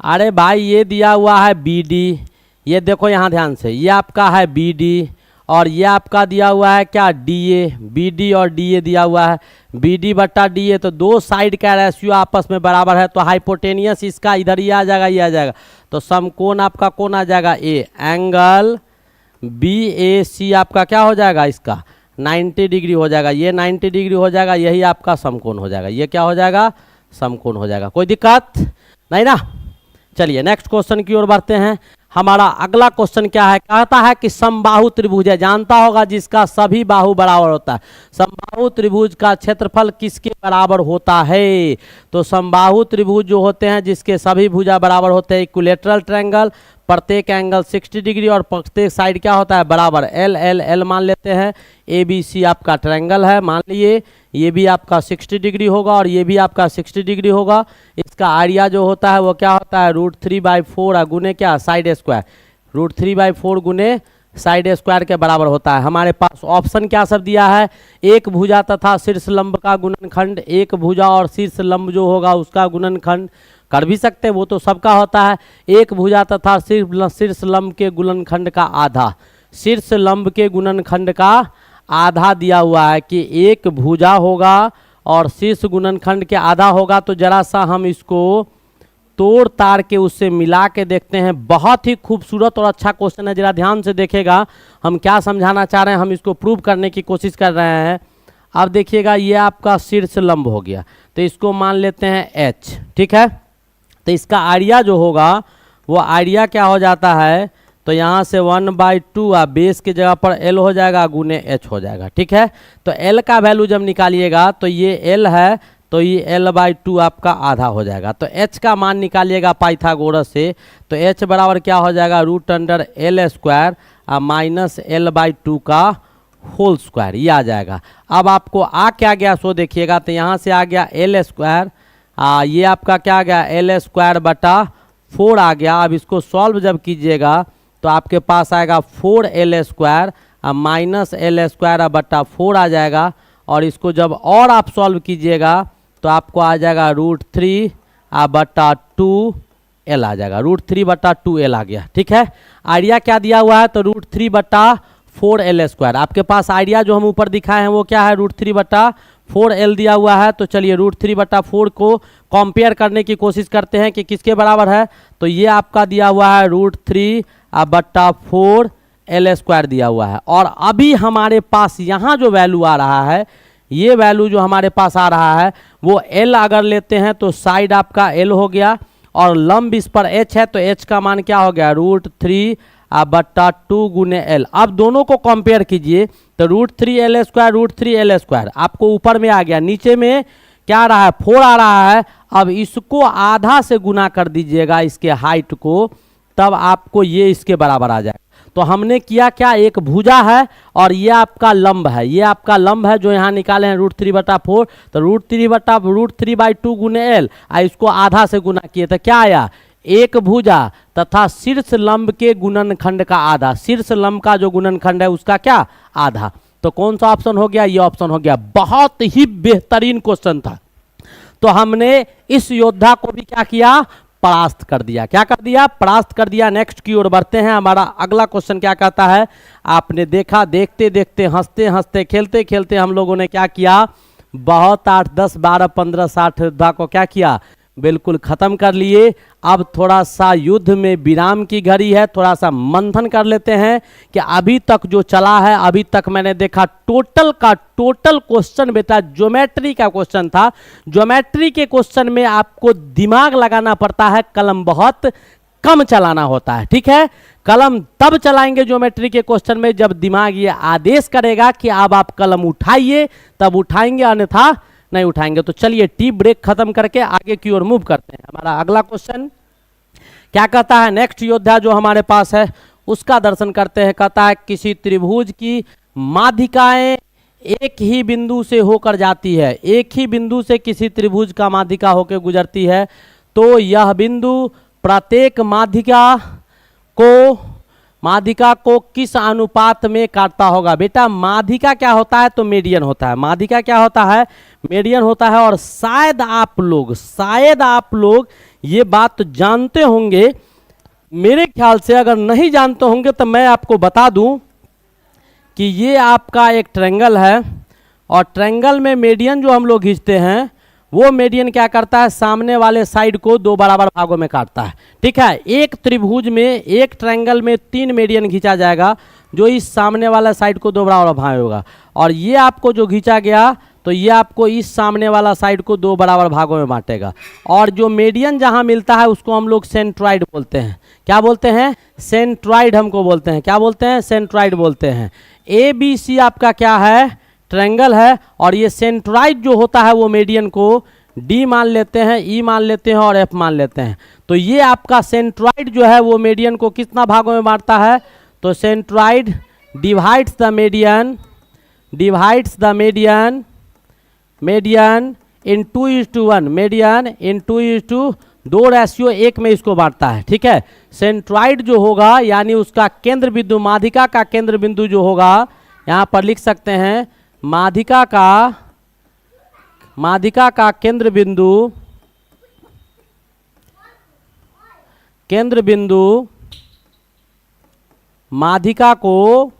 अरे भाई ये दिया हुआ है BD, ये देखो यहाँ ध्यान से, ये आपका है BD और ये आपका दिया हुआ है क्या, DA, BD और DA दिया हुआ है, BD बट्टा DA। तो दो साइड का रेशियो आपस में बराबर है, तो हाइपोटेनियस इसका इधर ही आ जाएगा, ये आ जाएगा। तो समकोण आपका कौन आ जाएगा, A, एंगल BAC आपका क्या हो जाएगा, इसका 90 डिग्री हो जाएगा, ये 90 डिग्री हो जाएगा, यही आपका समकोण हो जाएगा। ये क्या हो जाएगा, समकोण हो जाएगा। कोई दिक्कत नहीं ना। चलिए नेक्स्ट क्वेश्चन की ओर बढ़ते हैं। हमारा अगला क्वेश्चन क्या है, कहता है कि समबाहु त्रिभुज है, जानता होगा जिसका सभी बाहु बराबर होता है। समबाहु त्रिभुज का क्षेत्रफल किसके बराबर होता है, तो समबाहु त्रिभुज जो होते हैं जिसके सभी भुजा बराबर होते हैं, इक्विलेटरल ट्रायंगल, प्रत्येक एंगल 60 डिग्री और प्रत्येक साइड क्या होता है, बराबर। L मान लेते हैं, ABC आपका ट्रायंगल है, मान लिए ये भी आपका 60 डिग्री होगा और ये भी आपका 60 डिग्री होगा। इसका एरिया जो होता है वो क्या होता है, √3/4 गुने क्या, साइड स्क्वायर, √3/4 गुने साइड स्क्वायर के बराबर होता है। हमारे पास ऑप्शन क्या सब दिया है, एक भुजा तथा शीर्ष लंब का गुणनखंड, एक भुजा और शीर्ष लंब जो होगा उसका गुणनखंड कर भी सकते हैं, वो तो सबका होता है। एक भुजा तथा शीर्ष लंब के गुणनखंड का आधा, शीर्ष लंब के गुणनखंड का आधा दिया हुआ है कि एक भुजा होगा और शीर्ष गुणनखंड के आधा होगा। तो जरा सा हम इसको तोड़ ताड़ के उससे मिला के देखते हैं। बहुत ही खूबसूरत और अच्छा क्वेश्चन है, जरा ध्यान से देखेगा हम क्या समझाना चाह रहे हैं, हम इसको प्रूव करने की कोशिश कर रहे हैं। अब देखिएगा ये आपका शीर्ष लंब हो गया, तो इसको मान लेते हैं H, ठीक है। तो इसका एरिया जो होगा वो एरिया क्या हो जाता है, तो यहाँ से 1/2 बेस की जगह पर L हो जाएगा गुने H हो जाएगा, ठीक है। तो L का वैल्यू जब निकालिएगा तो ये L है, तो ये L/2 आपका आधा हो जाएगा। तो H का मान निकालिएगा पाइथागोरस से, तो H बराबर क्या हो जाएगा, √L² माइनस L/2 का होल स्क्वायर, ये आ जाएगा। अब आपको आ क्या गया सो देखिएगा, तो यहाँ से आ गया L², ये आपका क्या आ गया, L² बटा 4 आ गया। अब इसको सॉल्व जब कीजिएगा तो आपके पास आएगा 4L² माइनस L² बटा 4 आ जाएगा। और इसको जब और आप सॉल्व कीजिएगा तो आपको आ जाएगा √3 बटा 2 एल आ जाएगा, √3/2l आ गया। ठीक है, आइडिया क्या दिया हुआ है, तो √3/4l²। आपके पास आइडिया जो हम ऊपर दिखाए हैं वो क्या है, √3/4l दिया हुआ है। तो चलिए √3/4 को कंपेयर करने की कोशिश करते हैं कि किसके बराबर है। तो ये आपका दिया हुआ है √3/4l² दिया हुआ है। और अभी हमारे पास यहाँ जो वैल्यू आ रहा है, ये वैल्यू जो हमारे पास आ रहा है वो l अगर लेते हैं तो साइड आपका l हो गया, और लंब इस पर h है, तो h का मान क्या हो गया, √3/2 गुने l। अब दोनों को कंपेयर कीजिए, तो √3l², आपको ऊपर में आ गया, नीचे में क्या आ रहा है, 4 आ रहा है। अब इसको आधा से गुना कर दीजिएगा इसके हाइट को, तब आपको ये इसके बराबर आ जाएगा। तो हमने किया क्या, एक भुजा है और ये आपका लंब है, ये आपका लंब है जो यहाँ निकाले हैं √3/4। तो √3/2 गुने l, इसको आधा से गुना किए तो क्या आया, एक भुजा तथा शीर्ष लंब के गुणनखंड का आधा, शीर्ष लंब का जो गुणनखंड है उसका क्या, आधा। तो कौन सा ऑप्शन हो गया, ये ऑप्शन हो गया। बहुत ही बेहतरीन क्वेश्चन था। तो हमने इस योद्धा को भी क्या किया, परास्त कर दिया। क्या कर दिया, परास्त कर दिया। नेक्स्ट की ओर बढ़ते हैं। हमारा अगला क्वेश्चन क्या कहता है, आपने देखा, देखते देखते, हंसते हंसते, खेलते खेलते हम लोगों ने क्या किया, बहुत 8, 10, 12, 15, 60 योद्धा को क्या किया, बिल्कुल खत्म कर लिए। अब थोड़ा सा युद्ध में विराम की घड़ी है, थोड़ा सा मंथन कर लेते हैं कि अभी तक जो चला है, अभी तक मैंने देखा टोटल का टोटल क्वेश्चन बेटा ज्योमेट्री का क्वेश्चन था। ज्योमेट्री के क्वेश्चन में आपको दिमाग लगाना पड़ता है, कलम बहुत कम चलाना होता है। ठीक है, कलम तब चलाएंगे ज्योमेट्री के क्वेश्चन में जब दिमाग ये आदेश करेगा कि अब आप कलम उठाइए, तब उठाएंगे, अन्यथा नहीं उठाएंगे। तो चलिए टी ब्रेक खत्म करके आगे की ओर मूव करते हैं। हमारा अगला क्वेश्चन क्या कहता है, नेक्स्ट योद्धा जो हमारे पास है उसका दर्शन करते हैं। कहता है किसी त्रिभुज की माध्यिकाएं एक ही बिंदु से होकर जाती है, एक ही बिंदु से किसी त्रिभुज का माध्यिका होकर गुजरती है, तो यह बिंदु प्रत्येक माध्यिका को किस अनुपात में काटता होगा। बेटा माध्यिका क्या होता है, तो मीडियन होता है। माध्यिका क्या होता है, मीडियन होता है। और शायद आप लोग ये बात जानते होंगे, मेरे ख्याल से अगर नहीं जानते होंगे तो मैं आपको बता दूं कि ये आपका एक ट्रायंगल है, और ट्रायंगल में मीडियन जो हम लोग खींचते हैं वो मीडियन क्या करता है, सामने वाले साइड को 2 बराबर भागों में काटता है। ठीक है, एक त्रिभुज में, एक ट्रायंगल में 3 मीडियन खींचा जाएगा, जो इस सामने वाला साइड को 2 बराबर भाग होगा। और ये आपको जो खींचा गया, तो ये आपको इस सामने वाला साइड को 2 बराबर भागों में बांटेगा। और जो मीडियन जहां मिलता है उसको हम लोग सेंट्रॉइड बोलते हैं। क्या बोलते हैं, सेंट्रॉइड हमको बोलते हैं। क्या बोलते हैं, सेंट्रॉइड बोलते हैं। ABC आपका क्या है, ट्रायंगल है, और ये सेंट्रॉइड जो होता है वो मीडियन को D मान लेते हैं, E मान लेते हैं और F मान लेते हैं। तो ये आपका सेंट्रॉइड जो है वो मीडियन को कितना भागों में बांटता है, तो centroid divides the median in 2:1, median in 2:2 ratio 1 में इसको बांटता है। ठीक है, सेंट्रॉइड जो होगा यानी उसका केंद्र बिंदु, माध्यिका का केंद्र बिंदु जो होगा, यहाँ पर लिख सकते हैं माध्यिका का केंद्र बिंदु माध्यिका को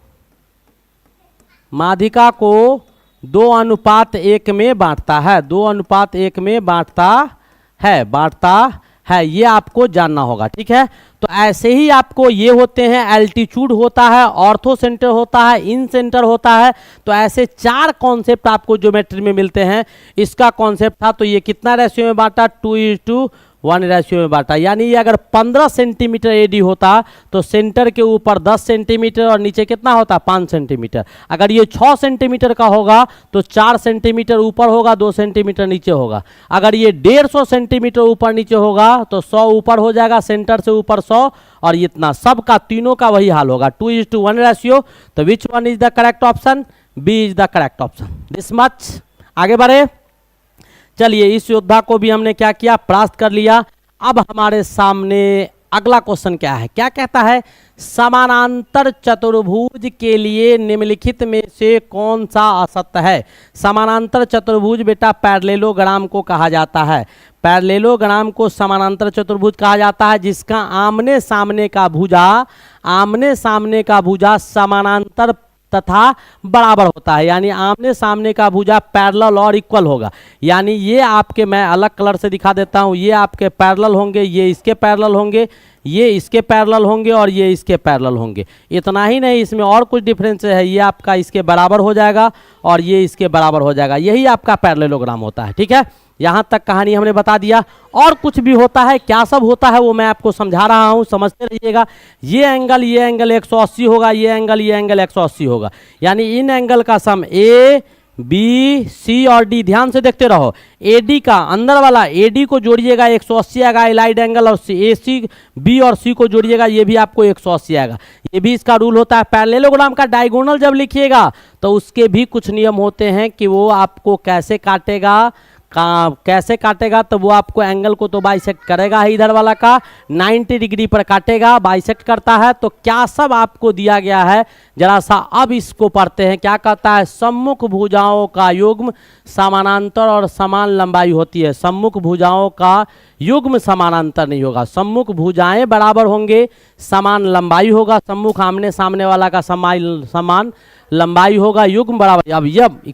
2:1 में बांटता है, 2:1 में बांटता है, ये आपको जानना होगा। ठीक है, तो ऐसे ही आपको ये होते हैं, एल्टीट्यूड होता है, ऑर्थो सेंटर होता है, इन सेंटर होता है। तो ऐसे 4 कॉन्सेप्ट आपको ज्योमेट्री में मिलते हैं। इसका कॉन्सेप्ट था, तो ये कितना रेशियो में बांटा, 2:1 रेशियो में बांटा। यानी ये अगर 15 सेंटीमीटर एडी होता तो सेंटर के ऊपर 10 सेंटीमीटर और नीचे कितना होता, 5 सेंटीमीटर। अगर ये 6 सेंटीमीटर का होगा तो 4 सेंटीमीटर ऊपर होगा, 2 सेंटीमीटर नीचे होगा। अगर ये 150 सेंटीमीटर ऊपर नीचे होगा तो 100 ऊपर हो जाएगा, सेंटर से ऊपर 100, और इतना सबका तीनों का वही हाल होगा, 2:1 रेशियो। तो which one is the correct option, B is the correct option. This much. आगे बढ़े, चलिए इस योद्धा को भी हमने क्या किया, परास्त कर लिया। अब हमारे सामने अगला क्वेश्चन क्या है, क्या कहता है, समानांतर चतुर्भुज के लिए निम्नलिखित में से कौन सा असत्य है। समानांतर चतुर्भुज बेटा पैरेललोग्राम को कहा जाता है। पैरेललोग्राम को समानांतर चतुर्भुज कहा जाता है जिसका आमने सामने का भुजा समानांतर तथा बराबर होता है, यानी आमने सामने का भुजा पैरेलल और इक्वल होगा। यानी ये आपके, मैं अलग कलर से दिखा देता हूँ, ये आपके पैरेलल होंगे, ये इसके पैरेलल होंगे, ये इसके पैरेलल होंगे और ये इसके पैरेलल होंगे। इतना ही नहीं, इसमें और कुछ डिफरेंस है, ये आपका इसके बराबर हो जाएगा और ये इसके बराबर हो जाएगा। यही आपका पैरेललोग्राम होता है। ठीक है, यहाँ तक कहानी हमने बता दिया। और कुछ भी होता है, क्या सब होता है वो मैं आपको समझा रहा हूँ, समझते रहिएगा। ये एंगल 180 होगा, ये एंगल 180 होगा, यानी इन एंगल का सम ए बी सी और डी, ध्यान से देखते रहो। एडी का अंदर वाला एडी को जोड़िएगा 180 आएगा एलाइड एंगल, और ए सी बी और सी को जोड़िएगा ये भी आपको 180 आएगा। ये भी इसका रूल होता है। पैरेललोग्राम का डायगोनल जब लिखिएगा तो उसके भी कुछ नियम होते हैं कि वो आपको कैसे काटेगा, तो वो आपको एंगल को तो बाइसेक्ट करेगा ही, इधर वाला का 90 डिग्री पर काटेगा, बाइसेक्ट करता है। तो क्या सब आपको दिया गया है, जरा सा अब इसको पढ़ते हैं। क्या कहता है, सम्मुख भुजाओं का युग्म समानांतर और समान लंबाई होती है। सम्मुख भुजाओं का युग्म समानांतर नहीं होगा, सम्मुख भुजाएं बराबर होंगे, समान लंबाई होगा। सम्मुख आमने सामने वाला का समान लंबाई होगा, युग्म बराबर। अब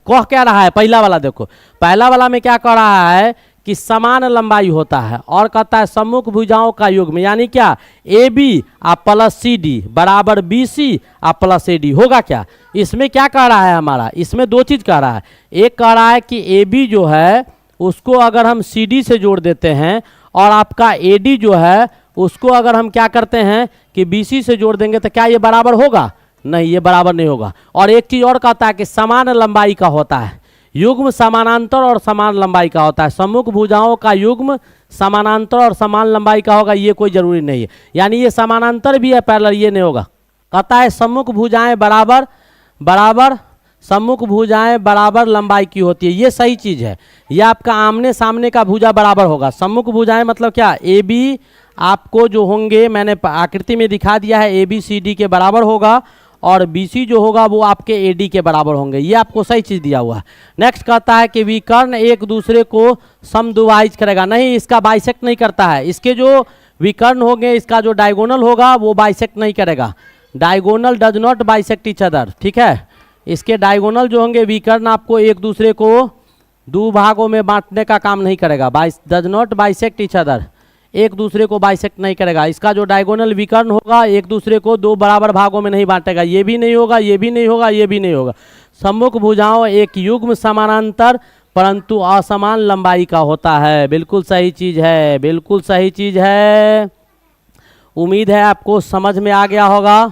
कह क्या रहा है, पहला वाला देखो, पहला वाला में क्या कह रहा है कि समान लंबाई होता है, और कहता है सम्मुख भुजाओं का युग्म, यानी क्या, A B plus C D बराबर B C plus A D होगा। क्या इसमें क्या कह रहा है हमारा, इसमें दो चीज कह रहा है। एक कह रहा है कि ए बी जो है उसको अगर हम सी डी से जोड़ देते हैं, और आपका ए डी जो है उसको अगर हम क्या करते हैं कि बी सी से जोड़ देंगे, तो क्या ये बराबर होगा, नहीं, ये बराबर नहीं होगा। और एक चीज और कहता है कि समान लंबाई का होता है, युग्म समानांतर और समान लंबाई का होता है। सम्मुख भुजाओं का युग्म समानांतर और समान लंबाई का होगा, ये कोई जरूरी नहीं है, यानी ये समानांतर भी है पैरेलल, ये नहीं होगा। कहता है सम्मुख भुजाएं बराबर सम्मुख भुजाएं बराबर लंबाई की होती है, ये सही चीज है। ये आपका आमने सामने का भुजा बराबर होगा। सम्मुख भुजाएं मतलब क्या, ए बी आपको जो होंगे, मैंने आकृति में दिखा दिया है, ए बी सी डी के बराबर होगा, और BC जो होगा वो आपके AD के बराबर होंगे, ये आपको सही चीज दिया हुआ है। नेक्स्ट कहता है कि विकर्ण एक दूसरे को समद्विभाजित करेगा, नहीं, इसका बाइसेक्ट नहीं करता है। इसके जो विकर्ण होंगे, इसका जो डायगोनल होगा वो बाइसेक्ट नहीं करेगा, diagonal does not bisect each other. ठीक है, इसके डायगोनल जो होंगे विकर्ण आपको एक दूसरे को दो भागों में बांटने का काम नहीं करेगा, does not bisect each other, एक दूसरे को बाइसेक्ट नहीं करेगा। इसका जो डायगोनल विकर्ण होगा एक दूसरे को दो बराबर भागों में नहीं बांटेगा, ये भी नहीं होगा, ये भी नहीं होगा, ये भी नहीं होगा। सम्मुख भुजाओं एक युग्म समानांतर परंतु असमान लंबाई का होता है। बिल्कुल सही चीज है, बिल्कुल सही चीज है। उम्मीद है आपको समझ में आ गया होगा।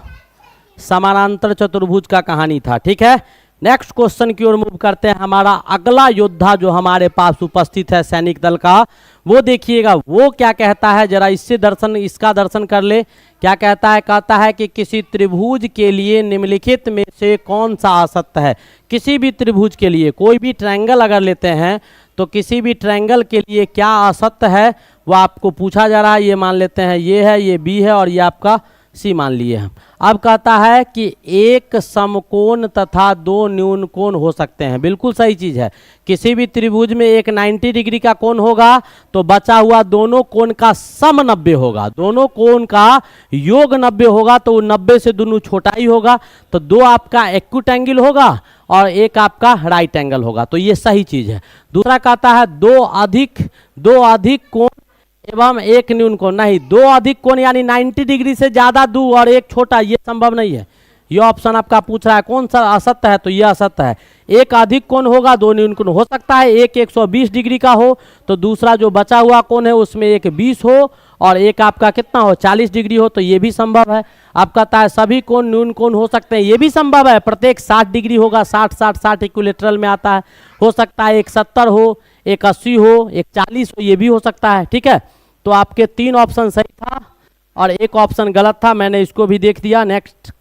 समानांतर चतुर्भुज का कहानी था। ठीक है, नेक्स्ट क्वेश्चन की ओर मूव करते हैं। हमारा अगला योद्धा जो हमारे पास उपस्थित है सैनिक दल का, वो देखिएगा वो क्या कहता है, जरा इसका दर्शन कर ले। क्या कहता है, कहता है कि किसी त्रिभुज के लिए निम्नलिखित में से कौन सा असत्य है। किसी भी त्रिभुज के लिए, कोई भी ट्रायंगल अगर लेते हैं तो किसी भी ट्रायंगल के लिए क्या असत्य है वो आपको पूछा जा रहा है। ये मान लेते हैं ये है, ये बी है और ये आपका सी मान लिए हम। अब कहता है कि एक समकोण तथा दो न्यून कोण हो सकते हैं। बिल्कुल सही चीज है। किसी भी त्रिभुज में एक 90 डिग्री का कोण होगा तो बचा हुआ दोनों कोण का सम 90 होगा, दोनों कोण का योग 90 होगा, तो 90 से दोनों छोटा ही होगा, तो दो आपका एक्यूट एंगल होगा और एक आपका राइट एंगल होगा, तो ये सही चीज है। दूसरा कहता है दो अधिक कोण एवं एक न्यून कोण, नहीं, दो अधिक कोण यानी 90 डिग्री से ज्यादा दो और एक छोटा, ये संभव नहीं है। ये ऑप्शन आपका पूछ रहा है कौन सा असत्य है, तो ये असत्य है। एक अधिक कोण होगा, दो न्यून कोण हो सकता है, एक 120 डिग्री का हो तो दूसरा जो बचा हुआ कोण है उसमें एक 20 हो और एक आपका कितना हो 40 डिग्री हो, तो ये भी संभव है। आप कहता है सभी कोण न्यून कोण हो सकते हैं, ये भी संभव है। प्रत्येक 60 डिग्री होगा, 60 इक्विलेटरल में आता है। हो सकता है एक 70 हो, एक 80 हो, एक 40 हो, ये भी हो सकता है। ठीक है, तो आपके 3 ऑप्शन सही था और एक ऑप्शन गलत था, मैंने इसको भी देख दिया। नेक्स्ट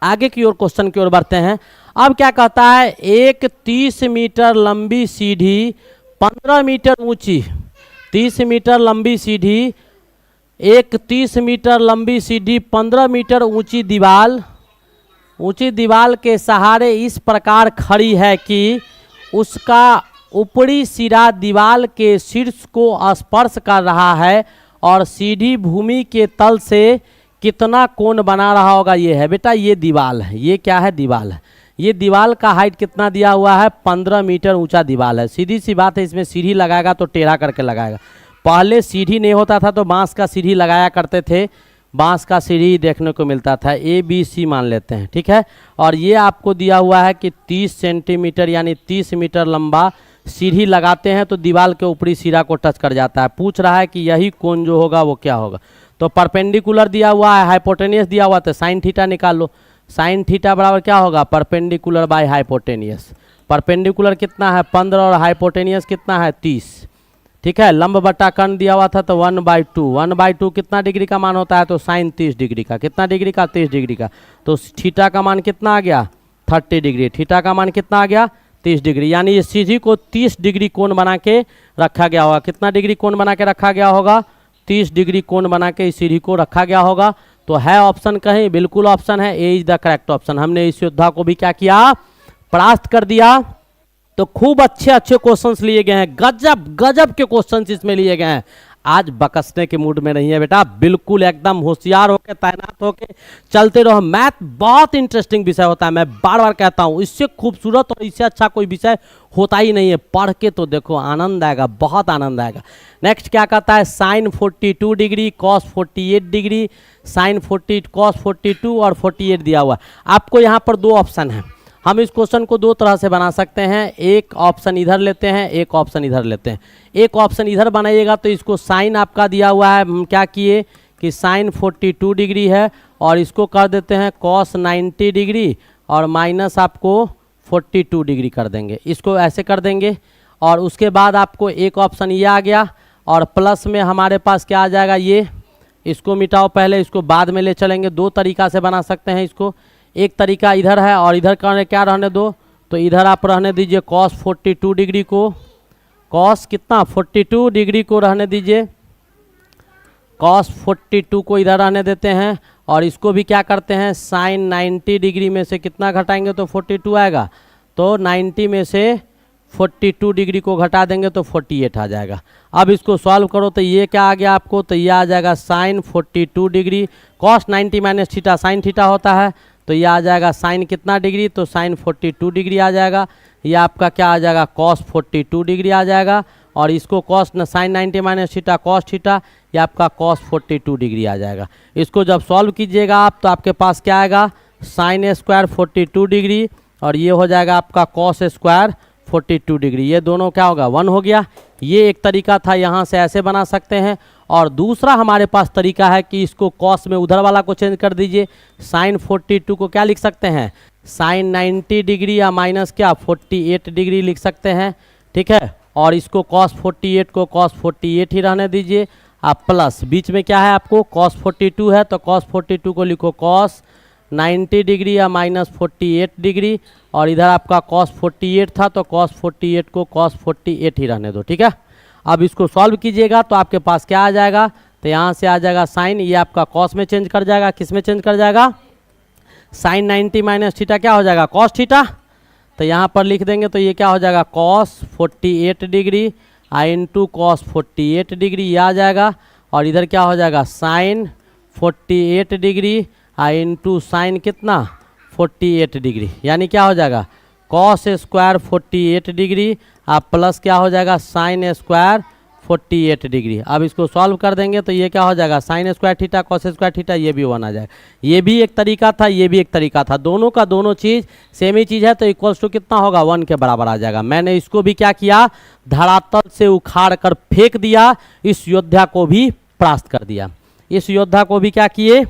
आगे की ओर क्वेश्चन की ओर बढ़ते हैं। अब क्या कहता है, एक 30 मीटर लंबी सीढ़ी 15 मीटर ऊंची, 30 मीटर लंबी सीढ़ी एक 30 मीटर लंबी सीढ़ी 15 मीटर ऊंची दीवार के सहारे इस प्रकार खड़ी है कि उसका ऊपरी सिरा दीवार के शीर्ष को स्पर्श कर रहा है और सीढ़ी भूमि के तल से कितना कोण बना रहा होगा। ये है बेटा, ये दीवार है। ये क्या है? दीवार है। ये दीवार का हाइट कितना दिया हुआ है? 15 मीटर ऊंचा दीवार है। सीधी सी बात है, इसमें सीढ़ी लगाएगा तो टेढ़ा करके लगाएगा। पहले सीढ़ी नहीं होता था तो बांस का सीढ़ी लगाया करते थे, बांस का सीढ़ी देखने को मिलता था। ABC मान लेते हैं, ठीक है। और ये आपको दिया हुआ है कि 30 सेंटीमीटर यानी 30 मीटर लंबा सीढ़ी लगाते हैं तो दीवार के ऊपरी सिरा को टच कर जाता है। पूछ रहा है कि यही कोण जो होगा वो क्या होगा। तो परपेंडिकुलर दिया हुआ है, हाइपोटेनियस दिया हुआ, तो साइन थीटा निकाल लो। साइन थीटा बराबर क्या होगा? Perpendicular by hypotenuse. परपेंडिकुलर कितना है? 15 और हाइपोटेनियस कितना है? 30, ठीक है। लंब बटा कर्ण दिया हुआ था तो 1/2। 1/2 कितना डिग्री का मान होता है? तो साइन 30 डिग्री का। कितना डिग्री का? 30 डिग्री का। तो थीटा का मान कितना आ गया? 30 डिग्री। थीटा का मान कितना आ गया? 30 डिग्री। यानी ये सीढ़ी को 30 डिग्री कोण बना के रखा गया होगा। कितना डिग्री कोण बना के रखा गया होगा? 30 डिग्री कोण बना के इस सीढ़ी को रखा गया होगा। तो है ऑप्शन कहीं? बिल्कुल ऑप्शन है, ए इज द करेक्ट ऑप्शन। हमने इस योद्धा को भी क्या किया? परास्त कर दिया। तो खूब अच्छे अच्छे क्वेश्चंस लिए गए हैं, गजब गजब के क्वेश्चंस इसमें लिए गए हैं। आज बकसने के मूड में नहीं है बेटा, बिल्कुल एकदम होशियार होकर तैनात होकर चलते रहो। मैथ बहुत इंटरेस्टिंग विषय होता है, मैं बार बार कहता हूँ। इससे खूबसूरत और इससे अच्छा कोई विषय होता ही नहीं है। पढ़ के तो देखो, आनंद आएगा, बहुत आनंद आएगा। नेक्स्ट क्या कहता है? Sine 42 degree, cos 48 degree, sine 40 cos 42 और 48 दिया हुआ। आपको यहाँ पर दो ऑप्शन है। हम इस क्वेश्चन को दो तरह से बना सकते हैं। एक ऑप्शन इधर लेते हैं, एक ऑप्शन इधर लेते हैं। एक ऑप्शन इधर बनाइएगा तो इसको साइन आपका दिया हुआ है, हम क्या किए कि साइन 42 डिग्री है और इसको कर देते हैं कॉस 90 डिग्री और माइनस आपको 42 डिग्री कर देंगे। इसको ऐसे कर देंगे और उसके बाद आपको एक ऑप्शन ये आ गया और प्लस में हमारे पास क्या आ जाएगा? ये इसको मिटाओ पहले, इसको बाद में ले चलेंगे। दो तरीका से बना सकते हैं इसको। एक तरीका इधर है और इधर का क्या रहने दो, तो इधर आप रहने दीजिए कॉस 42 डिग्री को। कॉस कितना? 42 डिग्री को रहने दीजिए। कॉस 42 को इधर रहने देते हैं और इसको भी क्या करते हैं? साइन 90 डिग्री में से कितना घटाएंगे तो 42 आएगा। तो 90 में से 42 डिग्री को घटा देंगे तो 48 आ जाएगा। अब इसको सॉल्व करो तो ये क्या आ गया आपको? तो ये आ जाएगा sine 42 degree, cos 90 minus theta sine theta होता है, तो ये आ जाएगा साइन कितना डिग्री? तो साइन 42 डिग्री आ जाएगा। ये आपका क्या आ जाएगा? कॉस 42 डिग्री आ जाएगा। और इसको cos sine 90 minus theta cos theta, ये आपका कॉस 42 डिग्री आ जाएगा। इसको जब सॉल्व कीजिएगा आप तो आपके पास क्या आएगा? साइन स्क्वायर 42 डिग्री और ये हो जाएगा आपका कॉस स्क्वायर 42 डिग्री। ये दोनों क्या होगा? 1 हो गया। ये एक तरीका था, यहाँ से ऐसे बना सकते हैं। और दूसरा हमारे पास तरीका है कि इसको कॉस में उधर वाला को चेंज कर दीजिए। साइन 42 को क्या लिख सकते हैं? साइन 90 डिग्री या माइनस क्या 48 डिग्री लिख सकते हैं, ठीक है। और इसको कॉस 48 को कॉस 48 ही रहने दीजिए। आप प्लस बीच में क्या है आपको? कॉस 42 है तो कॉस 42 को लिखो कॉस 90 डिग्री या माइनस 48 डिग्री। और इधर आपका कॉस 48 था तो कॉस 48 को कॉस 48 ही रहने दो, ठीक है। अब इसको सॉल्व कीजिएगा तो आपके पास क्या आ जाएगा? तो यहाँ से आ जाएगा साइन, ये आपका कॉस में चेंज कर जाएगा। किस में चेंज कर जाएगा? साइन 90 माइनस थीटा क्या हो जाएगा? Cos theta. तो यहाँ पर लिख देंगे तो ये क्या हो जाएगा? Cos 48 degree into cos 48 degree, ये आ जाएगा। और इधर क्या हो जाएगा? साइन 48 डिग्री इंटू साइन कितना? 48 डिग्री, यानी क्या हो जाएगा? कॉस स्क्वायर 48 डिग्री आप प्लस क्या हो जाएगा? Sine square 48 degree. अब इसको सॉल्व कर देंगे तो ये क्या हो जाएगा? Sign square theta cos square theta, ये भी 1 आ जाएगा। ये भी एक तरीका था, ये भी एक तरीका था। दोनों का दोनों चीज़ सेम ही चीज़ है तो इक्वल्स टू कितना होगा? 1 के बराबर आ जाएगा। मैंने इसको भी क्या किया? धरातल से उखाड़ कर फेंक दिया। इस योद्धा को भी परास्त कर दिया। इस योद्धा को भी क्या किए?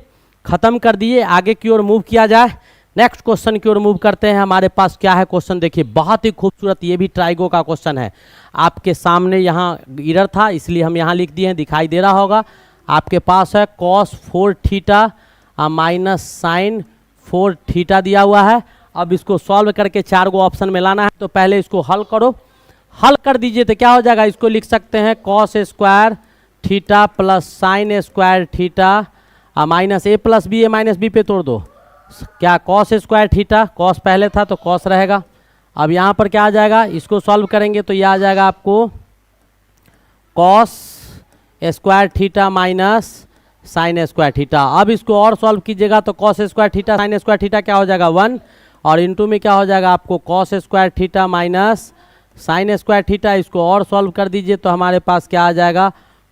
खत्म कर दिए। आगे की ओर मूव किया जाए। नेक्स्ट क्वेश्चन की ओर मूव करते हैं। हमारे पास क्या है क्वेश्चन? देखिए बहुत ही खूबसूरत, ये भी ट्राइगो का क्वेश्चन है। आपके सामने यहाँ इरर था इसलिए हम यहाँ लिख दिए हैं, दिखाई दे रहा होगा। आपके पास है cos 4 theta minus sine 4 theta दिया हुआ है। अब इसको सॉल्व करके 4 गो ऑप्शन में लाना है तो पहले इसको हल करो। हल कर दीजिए तो क्या हो जाएगा? इसको लिख सकते हैं cos square theta plus sine square theta minus A plus B, A minus B पे तोड़ दो, क्या कॉस स्क्वायर थीटा, कॉस पहले था तो कॉस रहेगा। अब यहाँ पर क्या आ जाएगा, इसको सॉल्व करेंगे तो ये आ जाएगा आपको cos square theta minus sign square theta. अब इसको और सॉल्व कीजिएगा तो cos square theta sine square theta क्या हो जाएगा 1, और इनटू में क्या हो जाएगा आपको cos square theta minus sign square theta. इसको और सॉल्व कर दीजिए तो हमारे पास क्या आ जाएगा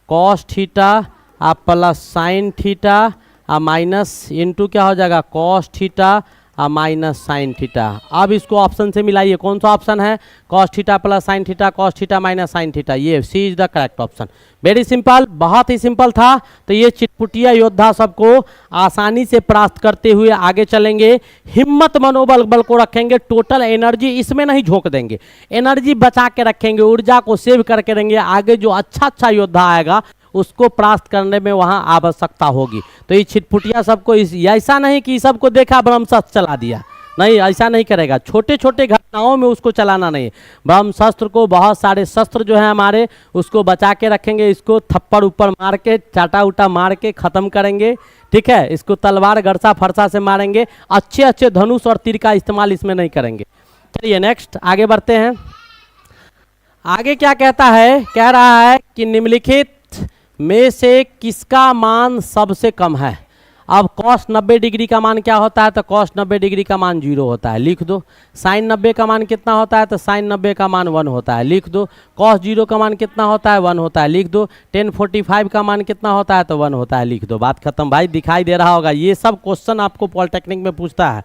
cos theta plus sine theta minus into क्या हो जाएगा cos theta minus sine theta. अब इसको ऑप्शन से मिलाइए, कौन सा ऑप्शन है, cos theta plus sine theta, cos theta minus sine theta, ये C is the correct option. Very simple, बहुत ही सिंपल था। तो ये चिटपुटिया योद्धा सबको आसानी से परास्त करते हुए आगे चलेंगे। हिम्मत मनोबल बल को रखेंगे, टोटल एनर्जी इसमें नहीं झोंक देंगे, एनर्जी बचा के रखेंगे, ऊर्जा को सेव करके रहेंगे। आगे जो अच्छा योद्धा आएगा उसको परास्त करने में वहां आवश्यकता होगी। तो ये छिटपुटिया सबको ऐसा नहीं कि सबको देखा ब्रह्मशस्त्र चला दिया, नहीं ऐसा नहीं करेगा। छोटे छोटे घटनाओं में उसको चलाना नहीं, ब्रह्मशस्त्र को बहुत सारे शस्त्र जो है हमारे उसको बचा के रखेंगे। इसको थप्पड़ ऊपर मार के चाटा उटा मार के ख़त्म करेंगे, ठीक है। इसको तलवार गरसा फरसा से मारेंगे, अच्छे धनुष और तीर का इस्तेमाल इसमें नहीं करेंगे। चलिए नेक्स्ट आगे बढ़ते हैं। आगे क्या कहता है, कह रहा है कि निम्नलिखित में से किसका मान सबसे कम है। अब cos 90 डिग्री का मान क्या होता है, तो cos 90 डिग्री का मान 0 होता है, लिख दो। sin 90 का मान कितना होता है, तो sin 90 का मान 1 होता है, लिख दो। cos 0 का मान कितना होता है 1 होता है, लिख दो। tan 45 का मान कितना होता है, तो 1 होता है, लिख दो। बात खत्म भाई, दिखाई दे रहा होगा। ये सब क्वेश्चन आपको पॉलिटेक्निक में पूछता है।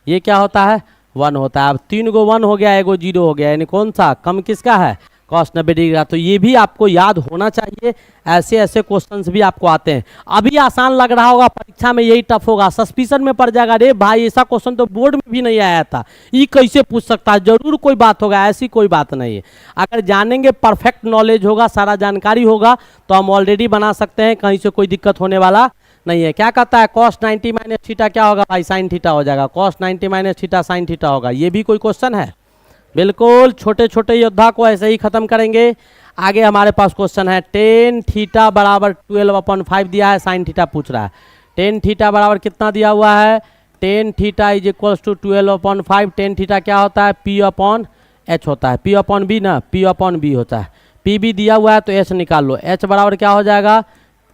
ये क्या होता है 1 होता है। अब 3 गो 1 हो गया, 1 गो 0 हो गया, यानी कौन सा कम किसका है, cos 90 डिग्री का। तो ये भी आपको याद होना चाहिए, ऐसे क्वेश्चंस भी आपको आते हैं। अभी आसान लग रहा होगा, परीक्षा में यही टफ होगा, सस्पिशन में पड़ जाएगा, रे भाई ऐसा क्वेश्चन तो बोर्ड में भी नहीं आया था, ये कैसे पूछ सकता है। जरूर कोई बात होगा, ऐसी कोई बात नहीं है। अगर जानेंगे, परफेक्ट नॉलेज होगा, सारा जानकारी होगा तो हम ऑलरेडी बना सकते हैं, कहीं से कोई दिक्कत होने वाला नहीं है। क्या कहता है cos 90 माइनस थीटा क्या होगा भाई, साइन थीटा हो जाएगा। cos 90 minus theta sine theta होगा। ये भी कोई क्वेश्चन है, बिल्कुल छोटे छोटे योद्धा को ऐसे ही खत्म करेंगे। आगे हमारे पास क्वेश्चन है tan थीटा बराबर 12/5 दिया है, साइन थीटा पूछ रहा है। tan थीटा बराबर कितना दिया हुआ है, tan theta is equals to 12/5। tan theta क्या होता है, P/H होता है, P/B ना, P/B होता है। P भी दिया हुआ है तो H निकाल लो। H बराबर क्या हो जाएगा,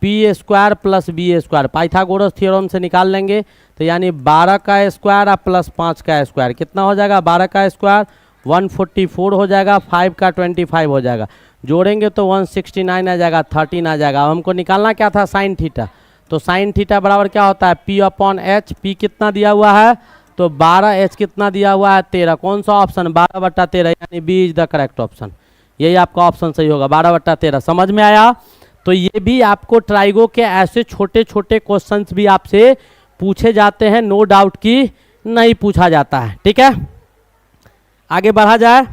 P² plus B², Pythagoras theorem से निकाल लेंगे। तो यानी 12 का स्क्वायर प्लस 5 का स्क्वायर कितना हो जाएगा, 12 का स्क्वायर 144 हो जाएगा, 5 का 25 हो जाएगा, जोड़ेंगे तो 169 आ जाएगा, 13 आ जाएगा। अब हमको निकालना क्या था, साइन थीटा। तो साइन थीटा बराबर क्या होता है, P/H। P कितना दिया हुआ है, तो 12, H कितना दिया हुआ है 13। कौन सा ऑप्शन, 12/13, यानी B is the correct option. यही आपका ऑप्शन सही होगा, 12/13। समझ में आया। तो ये भी आपको ट्राइगो के ऐसे छोटे छोटे क्वेश्चंस भी आपसे पूछे जाते हैं, नो डाउट कि नहीं पूछा जाता है, ठीक है। आगे बढ़ा जाए,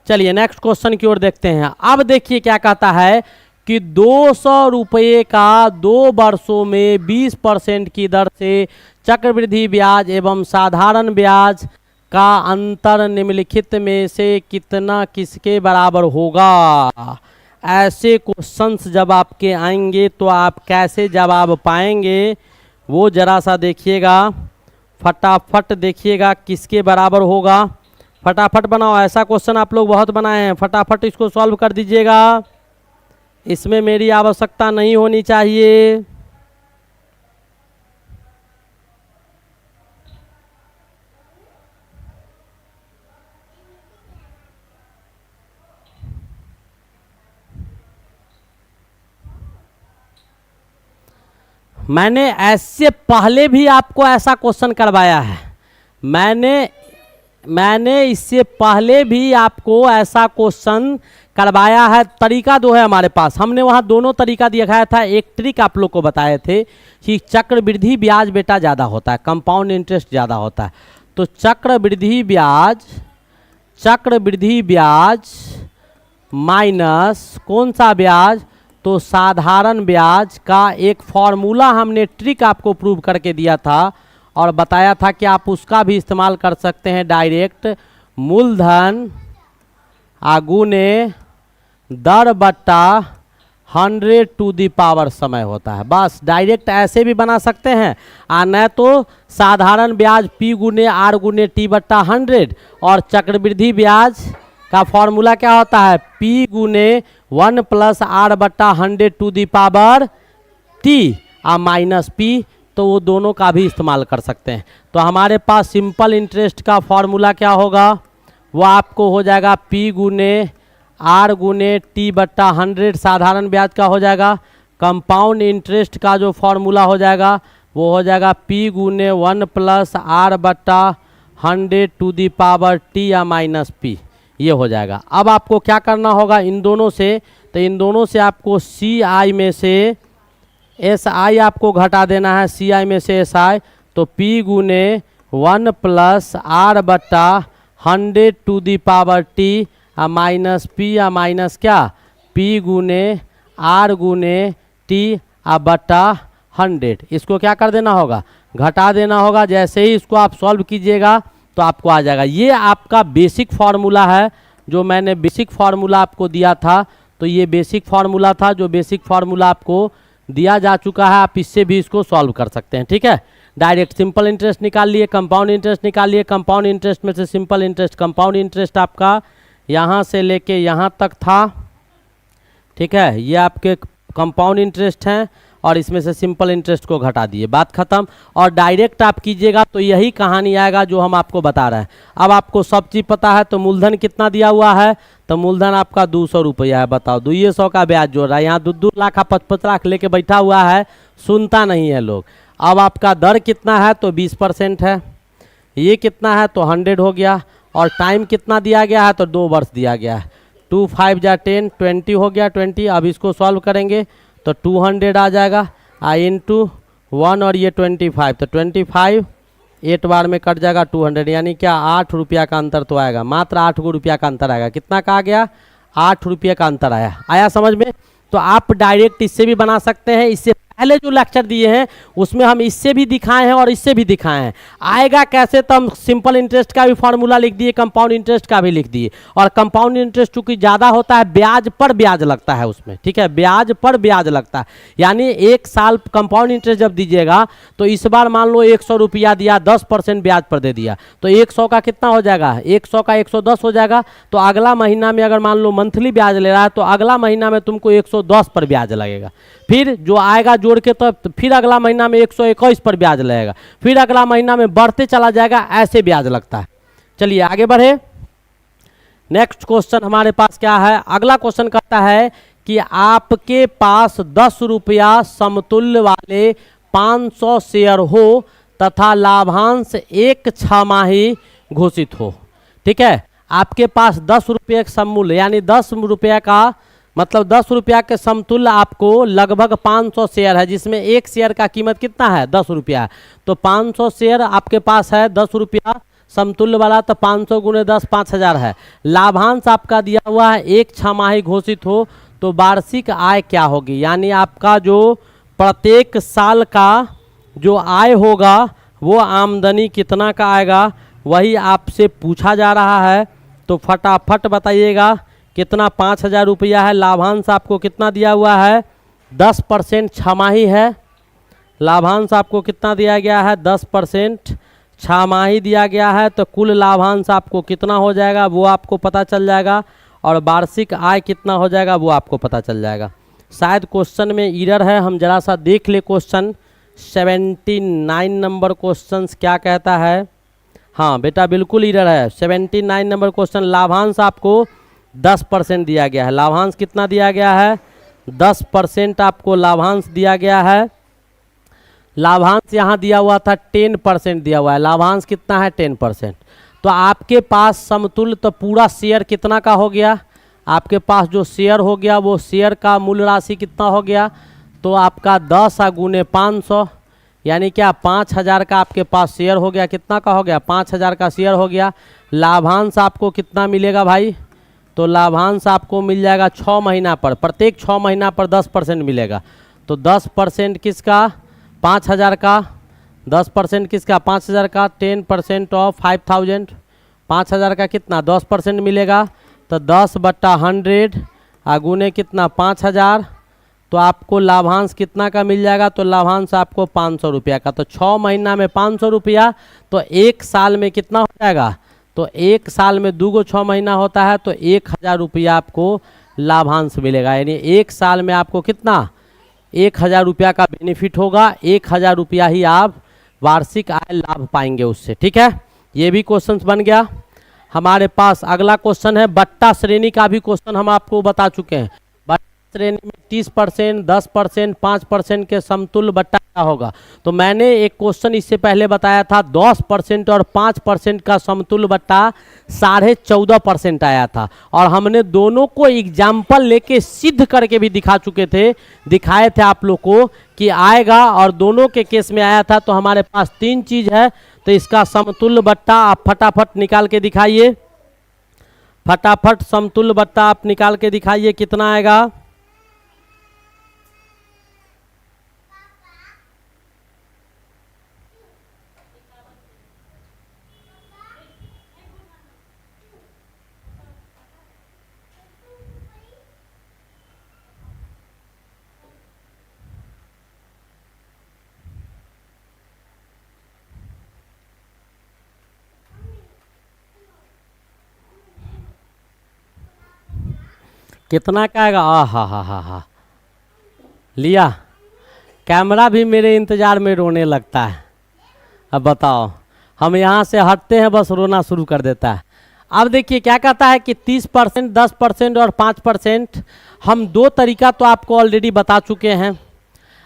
चलिए नेक्स्ट क्वेश्चन की ओर देखते हैं। अब देखिए क्या कहता है कि 200 रुपये का 2 वर्षों में 20% की दर से चक्रवृद्धि ब्याज एवं साधारण ब्याज का अंतर निम्नलिखित में से कितना किसके बराबर होगा। ऐसे क्वेश्चंस जब आपके आएंगे तो आप कैसे जवाब पाएंगे, वो जरा सा देखिएगा, फटाफट देखिएगा किसके बराबर होगा। फटाफट बनाओ, ऐसा क्वेश्चन आप लोग बहुत बनाए हैं, फटाफट इसको सॉल्व कर दीजिएगा। इसमें मेरी आवश्यकता नहीं होनी चाहिए। मैंने ऐसे पहले भी आपको ऐसा क्वेश्चन करवाया है, मैंने इससे पहले भी आपको ऐसा क्वेश्चन करवाया है। तरीका दो है हमारे पास, हमने वहाँ दोनों तरीका दिखाया था। एक ट्रिक आप लोग को बताए थे कि चक्रवृद्धि ब्याज बेटा ज़्यादा होता है, कंपाउंड इंटरेस्ट ज़्यादा होता है। तो चक्रवृद्धि ब्याज माइनस कौन सा ब्याज, तो साधारण ब्याज का एक फॉर्मूला हमने ट्रिक आपको प्रूव करके दिया था और बताया था कि आप उसका भी इस्तेमाल कर सकते हैं। डायरेक्ट मूलधन आगुने दर बट्टा 100 टू दी पावर समय होता है। बस डायरेक्ट ऐसे भी बना सकते हैं, और न तो साधारण ब्याज P गुने R गुने T बट्टा 100, और चक्रवृद्धि ब्याज का फॉर्मूला क्या होता है, P गुने 1 प्लस R बट्टा 100 टू दी पावर T और माइनस P, तो वो दोनों का भी इस्तेमाल कर सकते हैं। तो हमारे पास सिंपल इंटरेस्ट का फॉर्मूला क्या होगा, वो आपको हो जाएगा P गुने R गुने T बट्टा 100 साधारण ब्याज का हो जाएगा। कंपाउंड इंटरेस्ट का जो फॉर्मूला हो जाएगा वो हो जाएगा P गुने 1 प्लस R बट्टा 100 टू दी पावर T या माइनस P, ये हो जाएगा। अब आपको क्या करना होगा इन दोनों से, तो इन दोनों से आपको CI में से SI आपको घटा देना है, CI में से SI, तो P गुने 1 प्लस R बट्टा 100 टू दी पावर T आ माइनस P या माइनस क्या P गुने R गुने T आ बट्टा 100। इसको क्या कर देना होगा, घटा देना होगा। जैसे ही इसको आप सॉल्व कीजिएगा तो आपको आ जाएगा। ये आपका बेसिक फार्मूला है, जो मैंने बेसिक फार्मूला आपको दिया था। तो ये बेसिक फार्मूला था, जो बेसिक फार्मूला आपको दिया जा चुका है। आप इससे भी इसको सॉल्व कर सकते हैं, ठीक है। डायरेक्ट सिंपल इंटरेस्ट निकाल लिए, कंपाउंड इंटरेस्ट निकाल लिए। कंपाउंड इंटरेस्ट में से सिंपल इंटरेस्ट, कंपाउंड इंटरेस्ट आपका यहाँ से लेके यहाँ तक था, ठीक है। ये आपके कंपाउंड इंटरेस्ट हैं, और इसमें से सिंपल इंटरेस्ट को घटा दिए, बात खत्म। और डायरेक्ट आप कीजिएगा तो यही कहानी आएगा जो हम आपको बता रहे हैं। अब आपको सब चीज़ पता है, तो मूलधन कितना दिया हुआ है, तो मूलधन आपका 200 रुपया है। बताओ 200 का ब्याज जोड़ रहा है, यहाँ 2 लाख 55 लाख लेके बैठा हुआ है, सुनता नहीं है लोग। अब आपका दर कितना है, तो 20% है। ये कितना है, तो 100 हो गया। और टाइम कितना दिया गया है, तो 2 वर्ष दिया गया है। 2 5 जा 10, 20 हो गया 20। अब इसको सॉल्व करेंगे तो 200 आ जाएगा, इंटू 1 और ये 25, तो 25 8 बार में कट जाएगा 200, यानी क्या 8 रुपया का अंतर तो आएगा, मात्र 8 रुपया का अंतर आएगा। कितना का आ गया, 8 रुपये का अंतर आया समझ में। तो आप डायरेक्ट इससे भी बना सकते हैं। इससे पहले जो लेक्चर दिए हैं उसमें हम इससे भी दिखाए हैं और इससे भी दिखाए हैं। आएगा कैसे, तो हम सिंपल इंटरेस्ट का भी फार्मूला लिख दिए, कंपाउंड इंटरेस्ट का भी लिख दिए। और कंपाउंड इंटरेस्ट चूंकि ज़्यादा होता है, ब्याज पर ब्याज लगता है उसमें, ठीक है, ब्याज पर ब्याज लगता है। यानी 1 साल कंपाउंड इंटरेस्ट जब दीजिएगा, तो इस बार मान लो 100 रुपया दिया, 10% ब्याज पर दे दिया, तो 100 का कितना हो जाएगा, 100 का 110 हो जाएगा। तो अगला महीना में अगर मान लो मंथली ब्याज ले रहा है, तो अगला महीना में तुमको 110 पर ब्याज लगेगा। फिर जो आएगा जोड़ के, तो फिर अगला महीना में 121 पर ब्याज लगेगा। फिर अगला महीना में बढ़ते चला जाएगा, ऐसे ब्याज लगता है। चलिए आगे बढ़े। नेक्स्ट क्वेश्चन हमारे पास क्या है, अगला क्वेश्चन कहता है कि आपके पास 10 रुपया समतुल्य वाले 500 शेयर हो तथा लाभांश 1 छमाही घोषित हो, ठीक है। आपके पास 10 रुपये समूल्य, यानी 10 रुपया का मतलब 10 रुपया के समतुल्य आपको लगभग 500 शेयर है, जिसमें एक शेयर का कीमत कितना है, 10 रुपया। तो 500 शेयर आपके पास है 10 रुपया समतुल्य वाला, तो 500 गुने 10 5000 है। लाभांश आपका दिया हुआ है 1 छमाही घोषित हो, तो वार्षिक आय क्या होगी, यानी आपका जो प्रत्येक साल का जो आय होगा वो आमदनी कितना का आएगा, वही आपसे पूछा जा रहा है। तो फटाफट बताइएगा कितना, 5000 रुपया है। लाभांश आपको कितना दिया हुआ है, 10% छमाही है। लाभांश आपको कितना दिया गया है, 10% छमाही दिया गया है। तो कुल लाभांश आपको कितना हो जाएगा वो आपको पता चल जाएगा, और वार्षिक आय कितना हो जाएगा वो आपको पता चल जाएगा। शायद क्वेश्चन में एरर है, हम जरा सा देख ले। क्वेश्चन 79 नंबर क्वेश्चन क्या कहता है। हाँ बेटा बिल्कुल एरर है, 79 नंबर क्वेश्चन। लाभांश आपको 10% दिया गया है। लाभांश कितना दिया गया है, 10% आपको लाभांश दिया गया है। लाभांश यहाँ दिया हुआ था 10% दिया हुआ है, लाभांश कितना है 10%। तो आपके पास समतुल्य, तो पूरा शेयर कितना का हो गया, आपके पास जो शेयर हो गया वो शेयर का मूल्य राशि कितना हो गया, तो आपका 10 गुने 500, यानी क्या 5000 का आपके पास शेयर हो गया। कितना का हो गया, 5000 का शेयर हो गया। लाभांश आपको कितना मिलेगा भाई, तो लाभांश आपको मिल जाएगा 6 महीना पर, प्रत्येक 6 महीना पर 10% मिलेगा। तो 10% किसका, 5000 का, 10% किसका 5000 का, 10% ऑफ 5000, 5000 का कितना 10% मिलेगा। तो 10/100 गुने कितना 5000, तो आपको लाभांश कितना का मिल जाएगा, तो लाभांश आपको 500 रुपया का। तो 6 महीना में 500 रुपया, तो 1 साल में कितना हो जाएगा, तो 1 साल में 2 गो 6 महीना होता है, तो 1000 रुपया आपको लाभांश मिलेगा। यानी 1 साल में आपको कितना, 1000 रुपया का बेनिफिट होगा। 1000 रुपया ही आप वार्षिक आय लाभ पाएंगे उससे। ठीक है, ये भी क्वेश्चन बन गया। हमारे पास अगला क्वेश्चन है बट्टा श्रेणी का भी क्वेश्चन हम आपको बता चुके हैं। बट्टा श्रेणी में 30%, 10%, 5% के समतुल्य बट्टा क्या होगा। तो मैंने एक क्वेश्चन इससे पहले बताया था 10% और 5% का समतुल्य बट्टा 14.5% आया था, और हमने दोनों को एग्जाम्पल लेके सिद्ध करके भी दिखाए थे आप लोग को कि आएगा, और दोनों के केस में आया था। तो हमारे पास 3 चीज है, तो इसका समतुल्य बट्टा आप फटाफट निकाल के दिखाइए। फटाफट समतुल्य बट्टा आप निकाल के दिखाइए, कितना आएगा। कितना का आएगा, हा लिया। कैमरा भी मेरे इंतजार में रोने लगता है। अब बताओ, हम यहाँ से हटते हैं बस रोना शुरू कर देता है। अब देखिए क्या कहता है कि 30%, 10% और 5%। हम 2 तरीका तो आपको ऑलरेडी बता चुके हैं।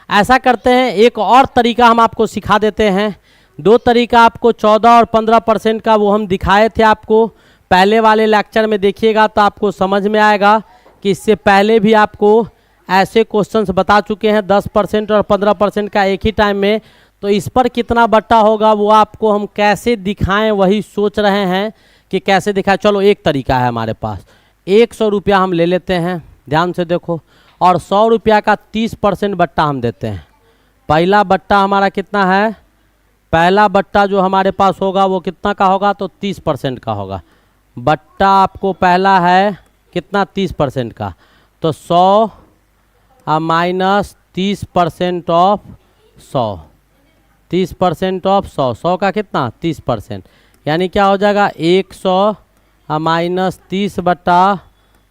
ऐसा करते हैं, एक और तरीका हम आपको सिखा देते हैं। 2 तरीका आपको 14 और 15% का वो हम दिखाए थे आपको पहले वाले लेक्चर में। देखिएगा तो आपको समझ में आएगा कि इससे पहले भी आपको ऐसे क्वेश्चंस बता चुके हैं 10% और 15% का एक ही टाइम में। तो इस पर कितना बट्टा होगा वो आपको हम कैसे दिखाएं वही सोच रहे हैं कि कैसे दिखाएं। चलो एक तरीका है हमारे पास, 100 रुपया हम ले लेते हैं, ध्यान से देखो, और 100 रुपया का 30% बट्टा हम देते हैं। पहला बट्टा हमारा कितना है, पहला बट्टा जो हमारे पास होगा वो कितना का होगा, तो 30% का होगा। बट्टा आपको पहला है कितना, 30% का। तो 100 माइनस 30% ऑफ 100, 30% ऑफ 100, 100 का कितना 30%, यानी क्या हो जाएगा 100 माइनस 30 बट्टा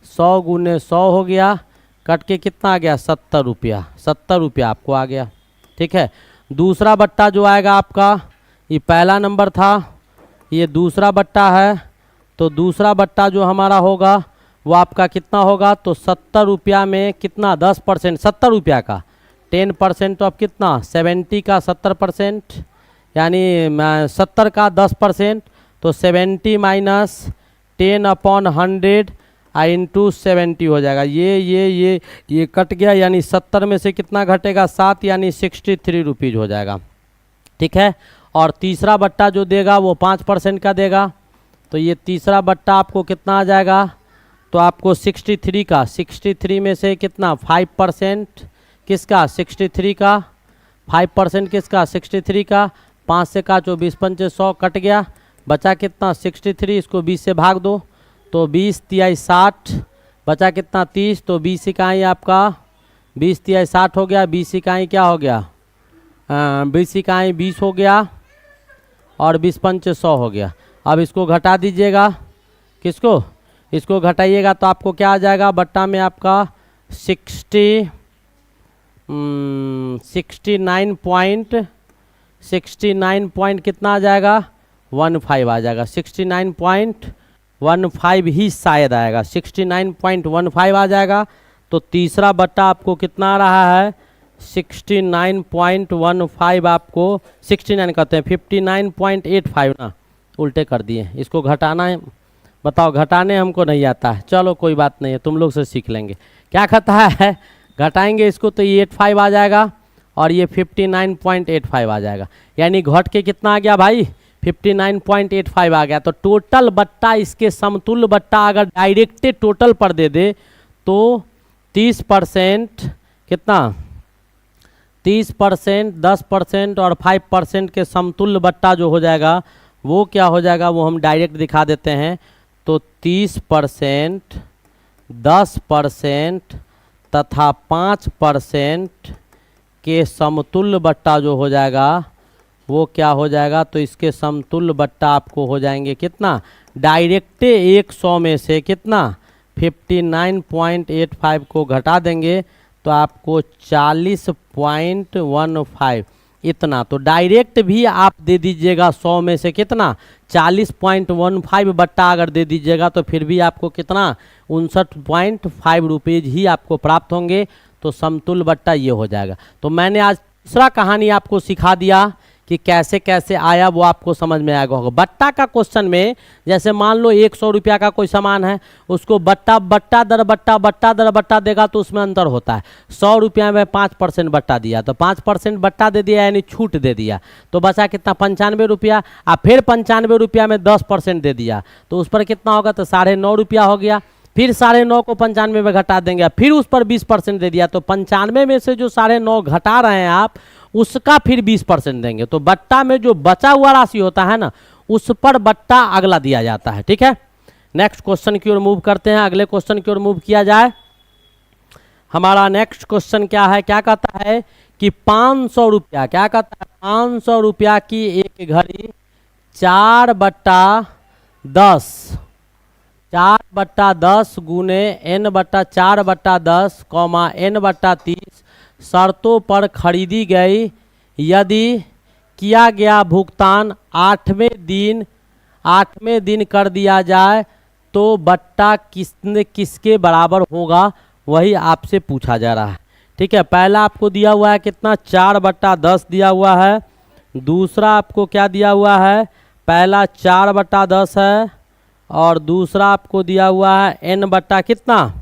100 गुने 100 हो गया, कट के कितना आ गया 70 रुपया। 70 रुपया आपको आ गया। ठीक है, दूसरा बट्टा जो आएगा आपका, ये पहला नंबर था, ये दूसरा बट्टा है। तो दूसरा बट्टा जो हमारा होगा वो आपका कितना होगा, तो 70 रुपया में कितना 10%, 70 रुपया का 10% ऑफ कितना 70 का 70%, यानी 70 का 10%, तो 70 माइनस 10/100 इंटू 70 हो जाएगा। ये कट गया, यानी 70 में से कितना घटेगा 7, यानी 63 रुपीज़ हो जाएगा। ठीक है, और तीसरा बट्टा जो देगा वो 5% का देगा। तो ये तीसरा बट्टा आपको कितना आ जाएगा, तो आपको 63 में से कितना 5% किसका 63 का, 5% किसका 63 का, 5 से का 24 पंचे 100 कट गया, बचा कितना 63, इसको 20 से भाग दो, तो 20 तिहाई 60, बचा कितना 30, तो 20 इकाई आपका 20 तिहाई 60 हो गया, 20 इकाई क्या हो गया 20 इकाई 20 हो गया, और 20 पंचे 100 हो गया। अब इसको घटा दीजिएगा, किसको, इसको घटाइएगा तो आपको क्या आ जाएगा, बट्टा में आपका 69 पॉइंट कितना आ जाएगा 15 आ जाएगा। 69.15 ही शायद आएगा, 69.15 आ जाएगा। तो तीसरा बट्टा आपको कितना आ रहा है 69.15, आपको 69 कहते हैं, 59.85 ना, उल्टे कर दिए। इसको घटाना है, बताओ, घटाने हमको नहीं आता है, चलो कोई बात नहीं है, तुम लोग से सीख लेंगे। क्या कहता है, घटाएंगे इसको तो ये 85 आ जाएगा, और ये 59.85 आ जाएगा, यानी घट के कितना आ गया भाई 59.85 आ गया। तो टोटल बट्टा, इसके समतुल्य बट्टा अगर डायरेक्ट टोटल पर दे दे तो 30% कितना 30%, 10% और 5% के समतुल्य बट्टा जो हो जाएगा वो क्या हो जाएगा, वो हम डायरेक्ट दिखा देते हैं। तो 30%, 10%, तथा 5% के समतुल्य बट्टा जो हो जाएगा वो क्या हो जाएगा, तो इसके समतुल्य बट्टा आपको हो जाएंगे कितना, डायरेक्ट 100 में से कितना 59.85 को घटा देंगे तो आपको 40.15 इतना। तो डायरेक्ट भी आप दे दीजिएगा 100 में से कितना 40.15 बट्टा अगर दे दीजिएगा तो फिर भी आपको कितना 59.5 रुपीज़ ही आपको प्राप्त होंगे। तो समतुल्य बट्टा ये हो जाएगा। तो मैंने आज तीसरा कहानी आपको सिखा दिया कि कैसे कैसे आया, वो आपको समझ में आएगा होगा। बट्टा का क्वेश्चन में जैसे मान लो 100 रुपया का कोई सामान है, उसको बट्टा दर बट्टा देगा तो उसमें अंतर होता है। 100 रुपया में 5% बट्टा दिया तो 5% बट्टा दे दिया यानी छूट दे दिया, तो बचा कितना 95 रुपया। आप फिर 95 रुपया में 10% दे दिया तो उस पर कितना होगा, तो 9.5 रुपया हो गया। फिर 9.5 को 95 में घटा देंगे, फिर उस पर 20% दे दिया तो 95 में से जो 9.5 घटा रहे हैं आप उसका फिर 20% देंगे। तो बट्टा में जो बचा हुआ राशि होता है ना उस पर बट्टा अगला दिया जाता है। ठीक है, नेक्स्ट क्वेश्चन की ओर मूव करते हैं। अगले क्वेश्चन की ओर मूव किया जाए। हमारा नेक्स्ट क्वेश्चन क्या है, क्या कहता है कि 500 रुपया, क्या कहता है 500 रुपया की एक घड़ी 4/10 गुने n/4/10, n/30 शर्तों पर खरीदी गई। यदि किया गया भुगतान 8वें दिन कर दिया जाए तो बट्टा किसके बराबर होगा, वही आपसे पूछा जा रहा है। ठीक है, पहला आपको दिया हुआ है कितना 4/10 दिया हुआ है। दूसरा आपको क्या दिया हुआ है, पहला 4/10 है और दूसरा आपको दिया हुआ है n/ कितना,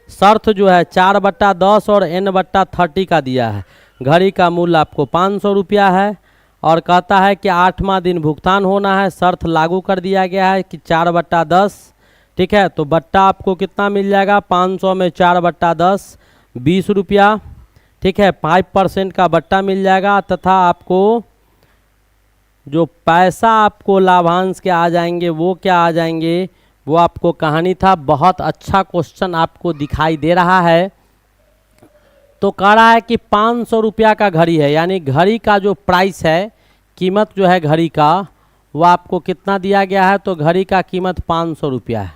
शर्त जो है 4/10 और n/30 का दिया है। घड़ी का मूल्य आपको 500 रुपया है और कहता है कि 8वां दिन भुगतान होना है। शर्त लागू कर दिया गया है कि 4/10। ठीक है, तो बट्टा आपको कितना मिल जाएगा, 500 में 4/10 20 रुपया। ठीक है, 5% का बट्टा मिल जाएगा तथा आपको जो पैसा आपको लाभांश के आ जाएंगे वो क्या आ जाएंगे, वो आपको कहानी था। बहुत अच्छा क्वेश्चन आपको दिखाई दे रहा है। तो कह रहा है कि 500 रुपया का घड़ी है, यानी घड़ी का जो प्राइस है, कीमत जो है घड़ी का, वो आपको कितना दिया गया है, तो घड़ी का कीमत 500 रुपया है।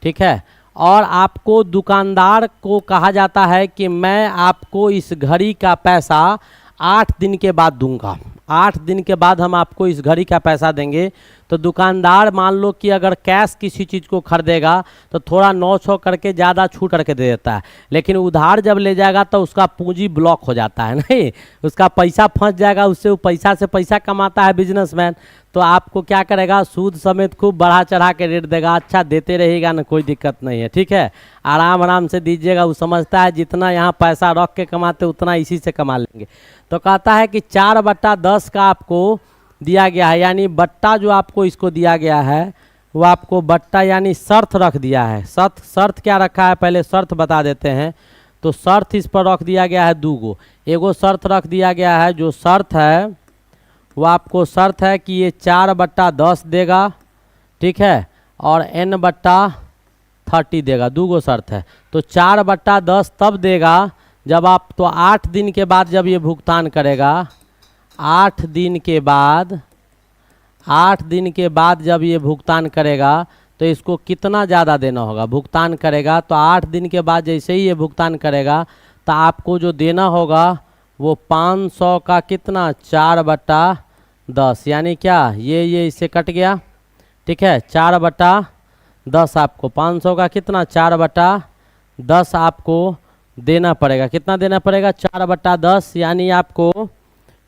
ठीक है, और आपको दुकानदार को कहा जाता है कि मैं आपको इस घड़ी का पैसा 8 दिन के बाद दूंगा। 8 दिन के बाद हम आपको इस घड़ी का पैसा देंगे। तो दुकानदार मान लो कि अगर कैश किसी चीज़ को खरीदेगा तो थोड़ा 900 करके ज़्यादा छूट करके दे देता है, लेकिन उधार जब ले जाएगा तो उसका पूंजी ब्लॉक हो जाता है, नहीं उसका पैसा फंस जाएगा, उससे वो पैसा से पैसा कमाता है बिजनेसमैन। तो आपको क्या करेगा, सूद समेत खूब बढ़ा चढ़ा के रेट देगा। अच्छा देते रहेगा ना, कोई दिक्कत नहीं है। ठीक है, आराम से दीजिएगा। वो समझता है जितना यहाँ पैसा रख के कमाते उतना इसी से कमा लेंगे। तो कहता है कि 4/10 का आपको दिया गया है, यानी बट्टा जो आपको इसको दिया गया है वो आपको बट्टा यानी शर्त रख दिया है। शर्त क्या रखा है, पहले शर्त बता देते हैं। तो शर्त इस पर रख दिया गया है 2 गो। एगो शर्त रख दिया गया है, जो शर्त है वो आपको शर्त है कि ये 4/10 देगा। ठीक है, और n/30 देगा। 2 गो शर्त है। तो 4/10 तब देगा जब आप, तो 8 दिन के बाद जब ये भुगतान करेगा, 8 दिन के बाद जब ये भुगतान करेगा तो इसको कितना ज़्यादा देना होगा, भुगतान करेगा तो 8 दिन के बाद जैसे ही ये भुगतान करेगा तो आपको जो देना होगा वो 500 का कितना 4/10, यानी क्या ये इससे कट गया। ठीक है, 4/10 आपको 500 का कितना 4/10 आपको देना पड़ेगा। कितना देना पड़ेगा 4/10, यानी आपको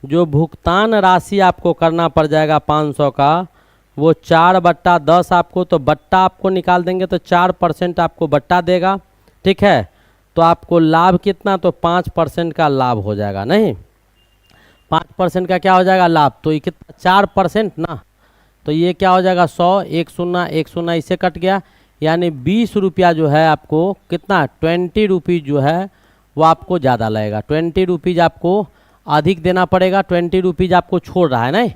जो भुगतान राशि आपको करना पड़ जाएगा 500 का, वो 4/10 आपको, तो बट्टा आपको निकाल देंगे तो 4% आपको बट्टा देगा। ठीक है, तो आपको लाभ कितना, तो 5% का लाभ हो जाएगा। नहीं 5% का क्या हो जाएगा लाभ, तो ये कितना 4% ना, तो ये क्या हो जाएगा 100, 1 0 इससे कट गया, यानी 20 रुपया जो है आपको कितना 20 रुपीज़ जो है वो आपको ज़्यादा लगेगा। 20 रुपीज़ आपको अधिक देना पड़ेगा। 20 रुपीज़ आपको छोड़ रहा है, नहीं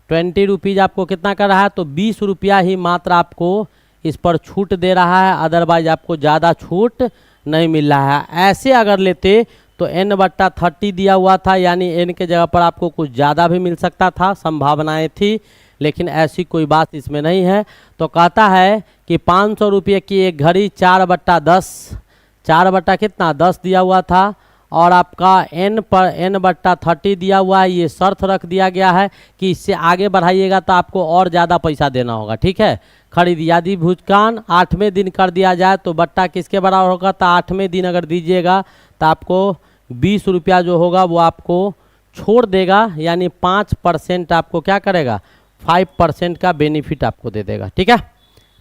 20 रुपीज़ आपको कितना कर रहा है, तो 20 रुपया ही मात्र आपको इस पर छूट दे रहा है, अदरवाइज आपको ज़्यादा छूट नहीं मिल रहा है। ऐसे अगर लेते तो n/30 दिया हुआ था, यानी n के जगह पर आपको कुछ ज़्यादा भी मिल सकता था, संभावनाएं थी, लेकिन ऐसी कोई बात इसमें नहीं है। तो कहता है कि 500 रुपये की एक घड़ी 4/10, 4 कितना 10 दिया हुआ था, और आपका n/30 दिया हुआ है। ये शर्त रख दिया गया है कि इससे आगे बढ़ाइएगा तो आपको और ज़्यादा पैसा देना होगा, ठीक है। खरीद यदि भुगतान 8वें दिन कर दिया जाए तो बट्टा किसके बराबर होगा, तो 8वें दिन अगर दीजिएगा तो आपको 20 रुपया जो होगा वो आपको छोड़ देगा, यानी 5% आपको क्या करेगा, 5% का बेनिफिट आपको दे देगा, ठीक है।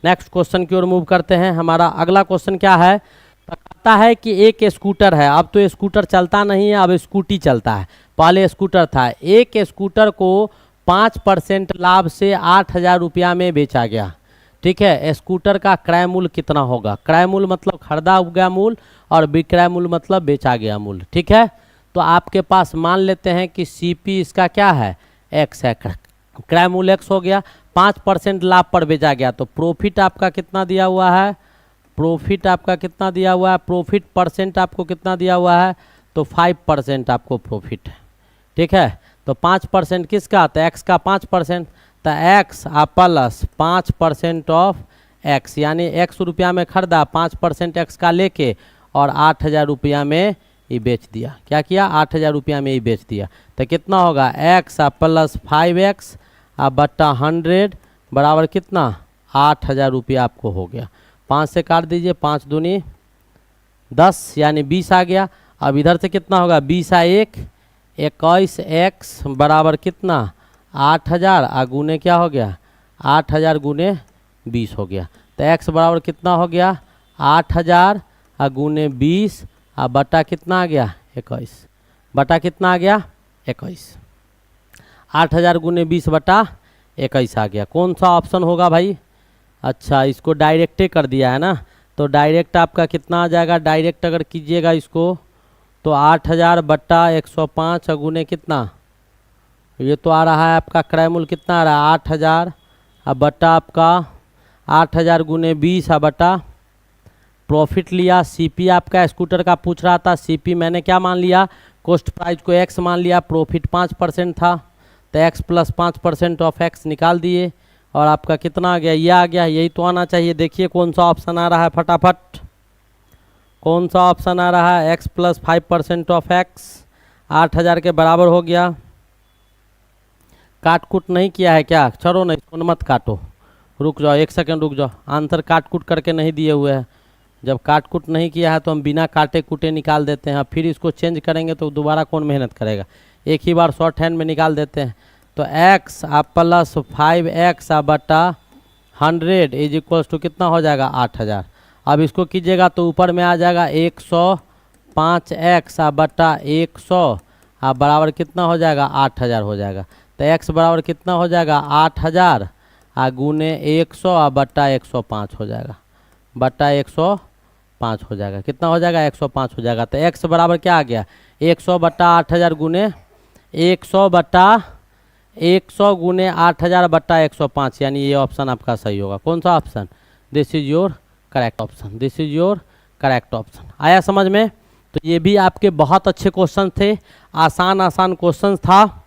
नेक्स्ट क्वेश्चन की ओर मूव करते हैं। हमारा अगला क्वेश्चन क्या है, तो कहता है कि एक स्कूटर है, अब तो स्कूटर चलता नहीं है, अब स्कूटी चलता है, पहले स्कूटर था। एक स्कूटर को 5% लाभ से 8,000 रुपया में बेचा गया, ठीक है। स्कूटर का क्रय मूल्य कितना होगा, क्रय मूल्य मतलब खरीदा गया मूल्य और विक्रय मूल्य मतलब बेचा गया मूल्य, ठीक है। तो आपके पास मान लेते हैं कि CP इसका क्या है, x है, क्रय मूल्य x हो गया, 5% लाभ पर बेचा गया, तो प्रॉफिट आपका कितना दिया हुआ है, प्रॉफिट आपका कितना दिया हुआ है, प्रॉफिट परसेंट आपको कितना दिया हुआ है, तो 5% आपको प्रॉफिट है, ठीक है। तो 5% किसका आता है, x का 5%, तो x प्लस 5% ऑफ x, यानी x रुपया में खरीदा, 5% x का लेके और 8,000 रुपया में ये बेच दिया। क्या किया, 8,000 रुपया में ये बेच दिया। तो कितना होगा, x प्लस 5x बट्टा 100 बराबर कितना, 8,000 रुपया आपको हो गया। 5 से काट दीजिए, 5 दूनी 10, यानी 20 आ गया। अब इधर से कितना होगा, 20 1 21x बराबर कितना, 8,000 गुने क्या हो गया, 8,000 गुने 20 हो गया। तो x बराबर कितना हो गया, 8,000 गुने 20 बटा कितना आ गया, 21, बटा कितना आ गया, 21। 8,000 गुने 20 बटा 21 आ गया। कौन सा ऑप्शन होगा भाई, अच्छा इसको डायरेक्टे कर दिया है ना, तो डायरेक्ट आपका कितना आ जाएगा, डायरेक्ट अगर कीजिएगा इसको तो 8,000 बट्टा 105 गुने कितना, ये तो आ रहा है आपका क्रय मूल्य कितना आ रहा है, 8,000 बट्टा आपका 8,000 गुने 20 बट्टा प्रॉफिट लिया। CP आपका स्कूटर का पूछ रहा था, CP मैंने क्या मान लिया, कॉस्ट प्राइस को x मान लिया, प्रॉफिट 5% था, तो x प्लस 5% ऑफ x निकाल दिए और आपका कितना आ गया, ये आ गया। यही तो आना चाहिए। देखिए कौन सा ऑप्शन आ रहा है, फटाफट कौन सा ऑप्शन आ रहा है, x प्लस 5% ऑफ x 8,000 के बराबर हो गया। काट कूट नहीं किया है क्या, चलो नहीं, फोन मत काटो, रुक जाओ 1 सेकंड रुक जाओ, आंसर काट कूट करके नहीं दिए हुए हैं। जब काट कूट नहीं किया है तो हम बिना काटे कूटे निकाल देते हैं, फिर इसको चेंज करेंगे तो दोबारा कौन मेहनत करेगा, एक ही बार शॉर्ट हैंड में निकाल देते हैं। तो x प्लस 5x बटा 100 इज इक्वल्स टू कितना हो जाएगा, 8,000। अब इसको कीजिएगा तो ऊपर में आ जाएगा 105x बटा 100 बराबर कितना हो जाएगा, 8,000 हो जाएगा। तो x बराबर कितना हो जाएगा, 8,000 गुने 100 बट्टा 105 हो जाएगा, बट्टा 105 हो जाएगा। कितना हो जाएगा, 105 हो जाएगा। तो x बराबर क्या आ गया, 100 बट्टा 8,000 गुने 100 बट्टा 100 गुने 8,000 बट्टा 105, यानी ये ऑप्शन आपका सही होगा। कौन सा option, this is your correct option, this is your correct option. आया समझ में। तो ये भी आपके बहुत अच्छे क्वेश्चन थे, आसान आसान क्वेश्चन था।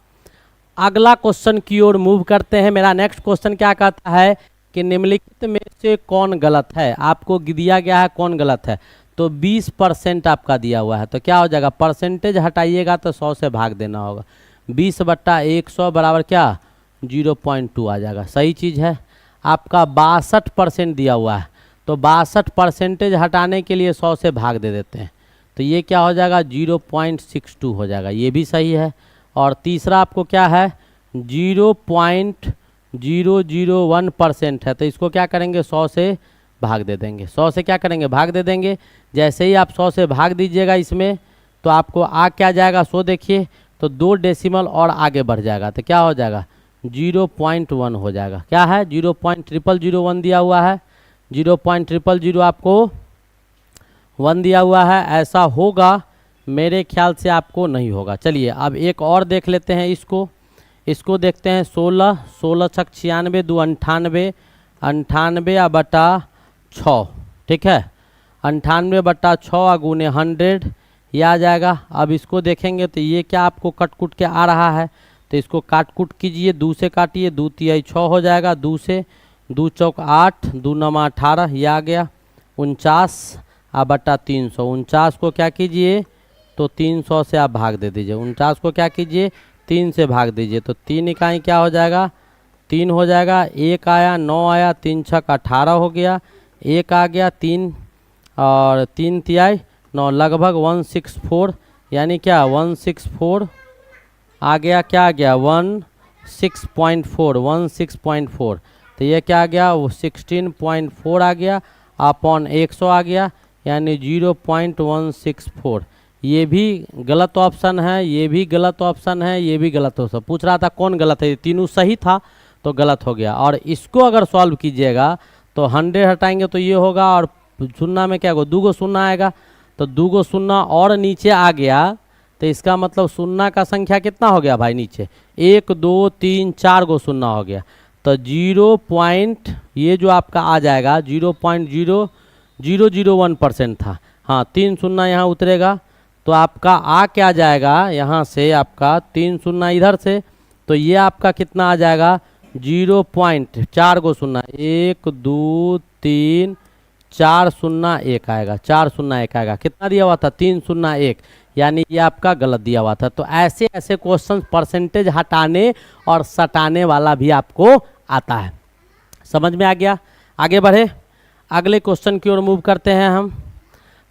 अगला क्वेश्चन की ओर मूव करते हैं। मेरा नेक्स्ट क्वेश्चन क्या कहता है कि निम्नलिखित में से कौन गलत है, आपको दिया गया है कौन गलत है। तो 20% आपका दिया हुआ है, तो क्या हो जाएगा, परसेंटेज हटाइएगा तो 100 से भाग देना होगा। 20 बट्टा 100 बराबर क्या, 0.2 आ जाएगा। सही चीज़ है। आपका 62% दिया हुआ है, तो 62% हटाने के लिए 100 से भाग दे देते हैं, तो ये क्या हो जाएगा, 0.62 हो जाएगा। ये भी सही है। और तीसरा आपको क्या है, 0.001% है, तो इसको क्या करेंगे, 100 से भाग दे देंगे। 100 से क्या करेंगे, भाग दे देंगे। जैसे ही आप 100 से भाग दीजिएगा इसमें, तो आपको आ क्या जाएगा, 100 देखिए तो 2 डेसिमल और आगे बढ़ जाएगा, तो क्या हो जाएगा, 0.1 हो जाएगा। क्या है, 0.0001 दिया हुआ है, 0.000 आपको 1 दिया हुआ है। ऐसा होगा, मेरे ख्याल से आपको नहीं होगा। चलिए अब एक और देख लेते हैं इसको देखते हैं। 16 16 छक 96 2 98 98 बटा 6, ठीक है। 98/6 गुने 100 ये आ जाएगा। अब इसको देखेंगे तो ये क्या आपको कट कुट के आ रहा है, तो इसको काट कुट कीजिए, 2 से काटिए, 2 तिहाई 6 हो जाएगा, 2 से 2 चौक 8, 2 नमा 18 ये आ गया। 49/300, 49 को क्या कीजिए तो 300 से आप भाग दे दीजिए, 49 को क्या कीजिए 3 से भाग दीजिए, तो 3 इकाई क्या हो जाएगा 3 हो जाएगा। 1 आया, 9 आया, 3 छक 18 हो गया, 1 आ गया 3 और 3 तिहाई 9, लगभग 164, यानी क्या 164 आ गया, क्या आ गया 16.4, तो ये क्या आ गया वो 16.4 आ गया अपॉन 100 आ गया, यानी 0.164। ये भी गलत ऑप्शन है, ये भी गलत ऑप्शन है, ये भी गलत ऑप्शन। पूछ रहा था कौन गलत है, तीनों सही था तो गलत हो गया। और इसको अगर सॉल्व कीजिएगा तो 100 हटाएंगे तो ये होगा, और शून्य में क्या होगा 2 गो शून्य आएगा, तो 2 गो शून्य और नीचे आ गया, तो इसका मतलब शून्य का संख्या कितना हो गया भाई नीचे 1 2 3 4 गो शून्य हो गया, तो 0. ये जो आपका आ जाएगा 0.0001% था। हाँ 3 शून्य यहाँ उतरेगा, तो आपका आ क्या जाएगा यहाँ से आपका 3 शून्य इधर से, तो ये आपका कितना आ जाएगा 0.4 गो शून्य 1 2 3 4 शून्य 1 आएगा, 4 शून्य 1 आएगा। कितना दिया हुआ था 3 शून्य 1, यानी ये आपका गलत दिया हुआ था। तो ऐसे ऐसे क्वेश्चन परसेंटेज हटाने और सटाने वाला भी आपको आता है। समझ में आ गया। आगे बढ़े, अगले क्वेश्चन की ओर मूव करते हैं हम।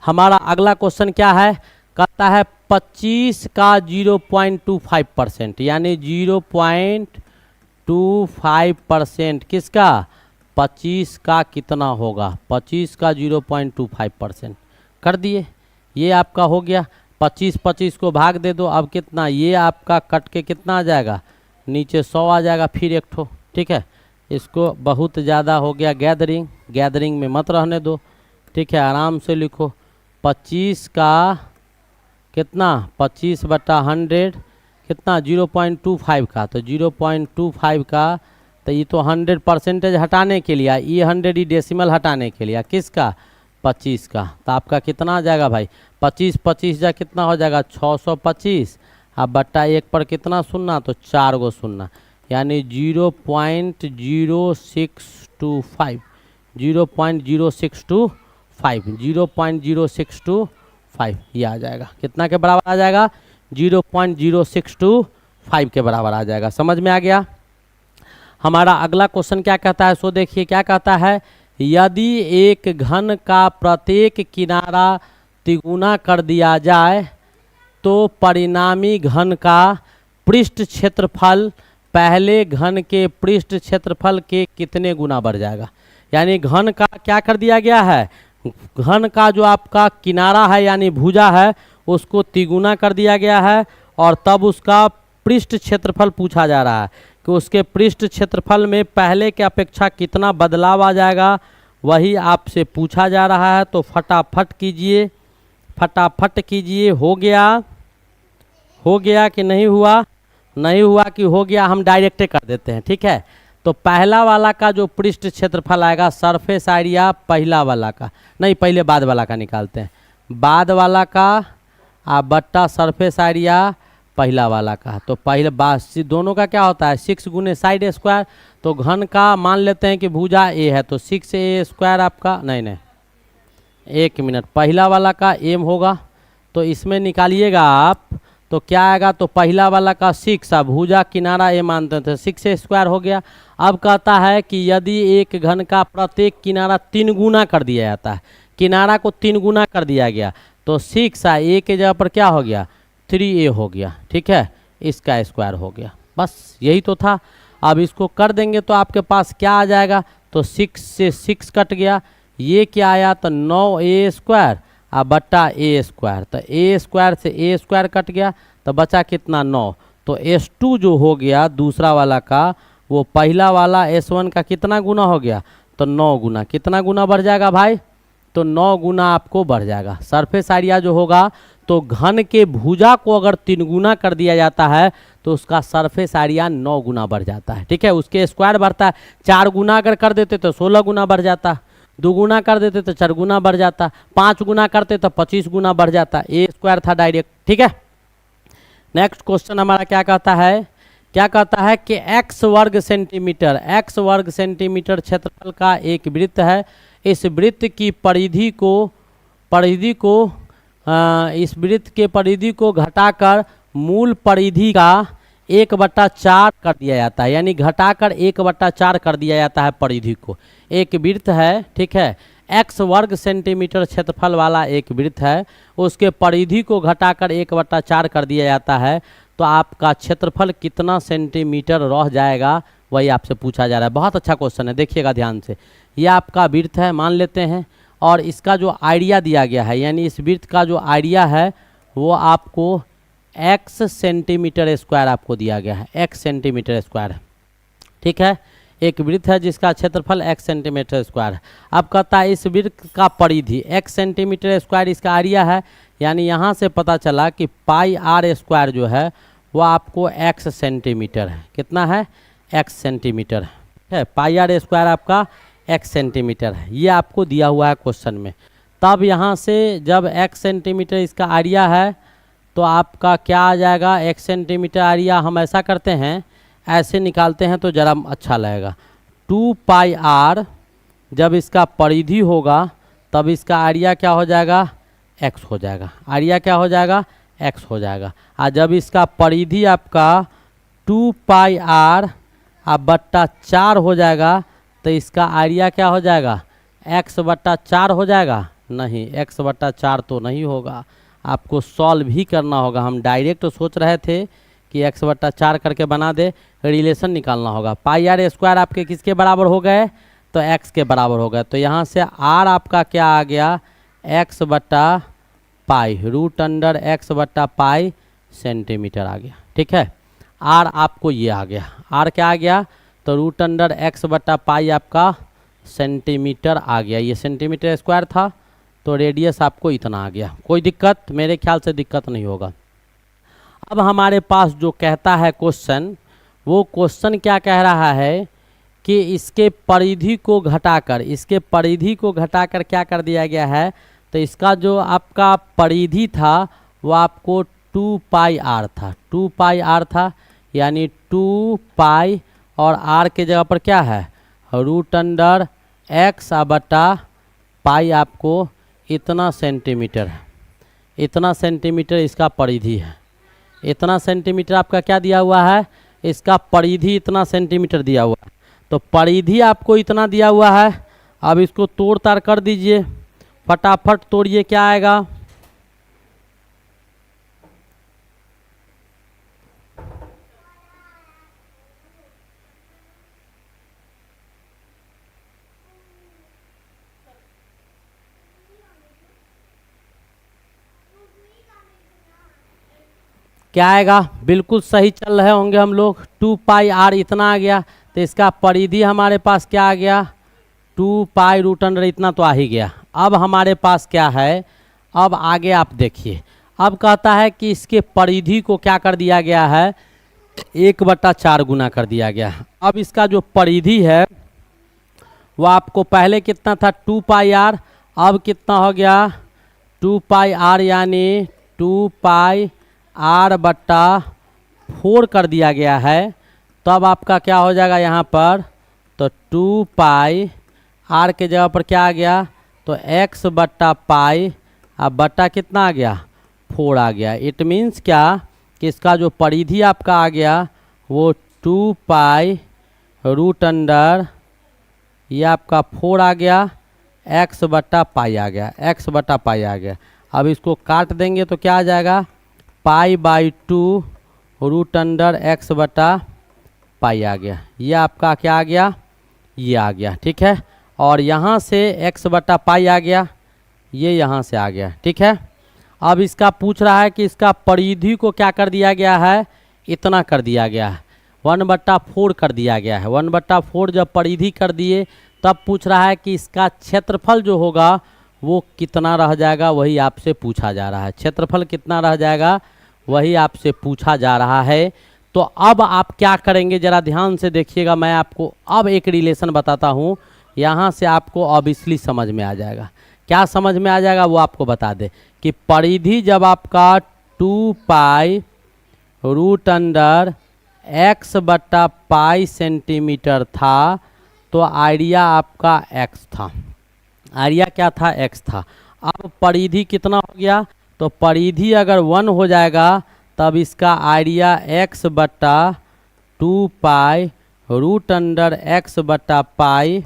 हमारा अगला क्वेश्चन क्या है, कहता है 25 का 0.25%, यानी 0.25% किसका 25 का कितना होगा, 25 का 0.25% कर दिए। ये आपका हो गया, 25 को भाग दे दो, अब कितना ये आपका कट के कितना आ जाएगा नीचे 100 आ जाएगा, फिर एक ठो। ठीक है, इसको बहुत ज़्यादा हो गया गैदरिंग में मत रहने दो। ठीक है, आराम से लिखो 25 का कितना 25/100 कितना 0.25 का, तो 0.25 का, तो ये तो 100% हटाने के लिए, ये 100 ही डेसिमल हटाने के लिए किसका 25 का, तो आपका कितना आ जाएगा भाई 25 जा कितना हो जाएगा 625, अब बट्टा 1 पर कितना शून्य, तो 4 गो शून्य, यानी 0.0625 0.0625 ये आ जाएगा। कितना के बराबर आ जाएगा 0.0625 के बराबर आ जाएगा। समझ में आ गया। हमारा अगला क्वेश्चन क्या कहता है, सो देखिए क्या कहता है, यदि एक घन का प्रत्येक किनारा तिगुना कर दिया जाए तो परिणामी घन का पृष्ठ क्षेत्रफल पहले घन के पृष्ठ क्षेत्रफल के कितने गुना बढ़ जाएगा। यानी घन का क्या कर दिया गया है, घन का जो आपका किनारा है यानी भुजा है उसको तिगुना कर दिया गया है, और तब उसका पृष्ठ क्षेत्रफल पूछा जा रहा है कि उसके पृष्ठ क्षेत्रफल में पहले के अपेक्षा कितना बदलाव आ जाएगा, वही आपसे पूछा जा रहा है। तो फटाफट कीजिए, फटाफट कीजिए। हो गया कि नहीं हुआ, नहीं हुआ कि हो गया, हम डायरेक्ट कर देते हैं। ठीक है, तो पहला वाला का जो पृष्ठ क्षेत्रफल आएगा सरफेस एरिया पहला वाला का, नहीं पहले बाद वाला का निकालते हैं, बाद वाला का बट्टा सरफेस एरिया पहला वाला का। तो पहले दोनों का क्या होता है 6 गुने साइड स्क्वायर, तो घन का मान लेते हैं कि भुजा ए है तो 6a² आपका, नहीं 1 मिनट, पहला वाला का m होगा, तो इसमें निकालिएगा आप तो क्या आएगा, तो पहला वाला का 6, अब भुजा किनारा ए मानते थे 6a² हो गया। अब कहता है कि यदि एक घन का प्रत्येक किनारा 3 गुना कर दिया जाता है, किनारा को 3 गुना कर दिया गया, तो 6 a के जगह पर क्या हो गया 3a हो गया। ठीक है, इसका स्क्वायर हो गया, बस यही तो था। अब इसको कर देंगे तो आपके पास क्या आ जाएगा, तो 6 से 6 कट गया, ये क्या आया तो 9a² बट्टा a², तो a² से a² कट गया तो बचा कितना 9, तो s2 जो हो गया दूसरा वाला का वो पहला वाला s1 का कितना गुना हो गया, तो 9 गुना। कितना गुना बढ़ जाएगा भाई, तो 9 गुना आपको बढ़ जाएगा। सरफेस एरिया जो होगा तो घन के भुजा को अगर 3 गुना कर दिया जाता है तो उसका सरफेस एरिया 9 गुना बढ़ जाता है। ठीक है, उसके स्क्वायर बढ़ता है, 4 गुना अगर कर देते तो 16 गुना बढ़ जाता, 2 गुना कर देते तो 4 गुना बढ़ जाता, 5 गुना करते तो 25 गुना बढ़ जाता। ए स्क्वायर था डायरेक्ट, ठीक है। नेक्स्ट क्वेश्चन हमारा क्या कहता है, क्या कहता है कि x वर्ग सेंटीमीटर क्षेत्रफल का एक वृत्त है। इस वृत्त की परिधि को घटाकर मूल परिधि का 1/4 कर दिया जाता है, यानी घटाकर 1/4 कर दिया जाता है परिधि को। एक वृत्त है, ठीक है, x वर्ग सेंटीमीटर क्षेत्रफल वाला एक वृत्त है, उसके परिधि को घटाकर 1/4 कर दिया जाता है, तो आपका क्षेत्रफल कितना सेंटीमीटर रह जाएगा, वही आपसे पूछा जा रहा है। बहुत अच्छा क्वेश्चन है, देखिएगा ध्यान से। ये आपका वृत्त है मान लेते हैं, और इसका जो आइडिया दिया गया है, यानी इस वृत्त का जो आइडिया है वो आपको x सेंटीमीटर स्क्वायर आपको दिया गया है, x सेंटीमीटर स्क्वायर, ठीक है। एक वृत्त है जिसका क्षेत्रफल x सेंटीमीटर स्क्वायर है। अब कहता है इस वृत्त का परिधि x सेंटीमीटर स्क्वायर इसका एरिया है, यानी यहाँ से पता चला कि पाई आर स्क्वायर जो है वो आपको x सेंटीमीटर है। कितना है, x सेंटीमीटर है। पाई आर स्क्वायर आपका x सेंटीमीटर है, ये आपको दिया हुआ है क्वेश्चन में। तब यहाँ से जब x सेंटीमीटर इसका एरिया है तो आपका क्या आ जाएगा, x सेंटीमीटर एरिया हम ऐसा करते हैं, ऐसे निकालते हैं तो ज़रा अच्छा लगेगा। 2 पाई आर जब इसका परिधि होगा तब इसका एरिया क्या हो जाएगा, x हो जाएगा। एरिया क्या हो जाएगा, x हो जाएगा। और जब इसका परिधि आपका 2 पाई आर बट्टा 4 हो जाएगा तो इसका एरिया क्या हो जाएगा, x/4 हो जाएगा। नहीं, x/4 तो नहीं होगा, आपको सॉल्व भी करना होगा। हम डायरेक्ट सोच रहे थे कि x/4 करके बना दे, रिलेशन निकालना होगा। पाई आर स्क्वायर आपके किसके बराबर हो गए, तो x के बराबर हो गए। तो यहाँ से r आपका क्या आ गया, x/पाई, √x/पाई सेंटीमीटर आ गया, ठीक है। r आपको ये आ गया, r क्या आ गया, तो √x/पाई आपका सेंटीमीटर आ गया। ये सेंटीमीटर स्क्वायर था तो रेडियस आपको इतना आ गया। कोई दिक्कत, मेरे ख्याल से दिक्कत नहीं होगा। अब हमारे पास जो कहता है क्वेश्चन, वो क्वेश्चन क्या कह रहा है कि इसके परिधि को घटाकर क्या कर दिया गया है, तो इसका जो आपका परिधि था वो आपको 2 पाई आर था, 2 पाई आर था, यानी 2 पाई और r के जगह पर क्या है, √x/पाई आपको इतना सेंटीमीटर है। इतना सेंटीमीटर इसका परिधि है। इतना सेंटीमीटर आपका क्या दिया हुआ है, इसका परिधि इतना सेंटीमीटर दिया हुआ है। तो परिधि आपको इतना दिया हुआ है। अब इसको तोड़ ताड़ कर दीजिए, फटाफट तोड़िए, क्या आएगा, क्या आएगा, बिल्कुल सही चल रहे होंगे हम लोग। 2 पाई आर इतना आ गया, तो इसका परिधि हमारे पास क्या आ गया, 2 पाई √अंडर इतना तो आ ही गया। अब हमारे पास क्या है, अब आगे आप देखिए। अब कहता है कि इसके परिधि को क्या कर दिया गया है, 1/4 गुना कर दिया गया है। अब इसका जो परिधि है वो आपको पहले कितना था, 2 पाई आर, अब कितना हो गया, 2 पाई आर, यानी 2 पाई r/4 कर दिया गया है। तो अब आपका क्या हो जाएगा यहाँ पर, तो 2 पाई r के जगह पर क्या आ गया, तो x/पाई अब बट्टा कितना आ गया, 4 आ गया। इट मीन्स क्या कि इसका जो परिधि आपका आ गया वो 2 पाई √अंडर, ये आपका 4 आ गया, x/पाई आ गया, x/पाई आ गया। अब इसको काट देंगे तो क्या आ जाएगा, π/2 √अंडर x/पाई आ गया। ये आपका क्या आ गया, ये आ गया, ठीक है। और यहाँ से x/पाई आ गया, ये यहाँ से आ गया, ठीक है। अब इसका पूछ रहा है कि इसका परिधि को क्या कर दिया गया है, इतना कर दिया गया है, 1/4 कर दिया गया है। 1/4 जब परिधि कर दिए तब पूछ रहा है कि इसका क्षेत्रफल जो होगा वो कितना रह जाएगा, वही आपसे पूछा जा रहा है। क्षेत्रफल कितना रह जाएगा वही आपसे पूछा जा रहा है। तो अब आप क्या करेंगे, ज़रा ध्यान से देखिएगा। मैं आपको अब एक रिलेशन बताता हूँ यहाँ से आपको ऑब्वियसली समझ में आ जाएगा। क्या समझ में आ जाएगा वो आपको बता दे कि परिधि जब आपका 2 पाई रूट अंडर x बटा पाई सेंटीमीटर था तो आइडिया आपका x था। आइडिया क्या था? x था। अब परिधि कितना हो गया? तो परिधि अगर 1 हो जाएगा तब इसका आइडिया x बटा 2 पाई रूट अंडर x बटा पाई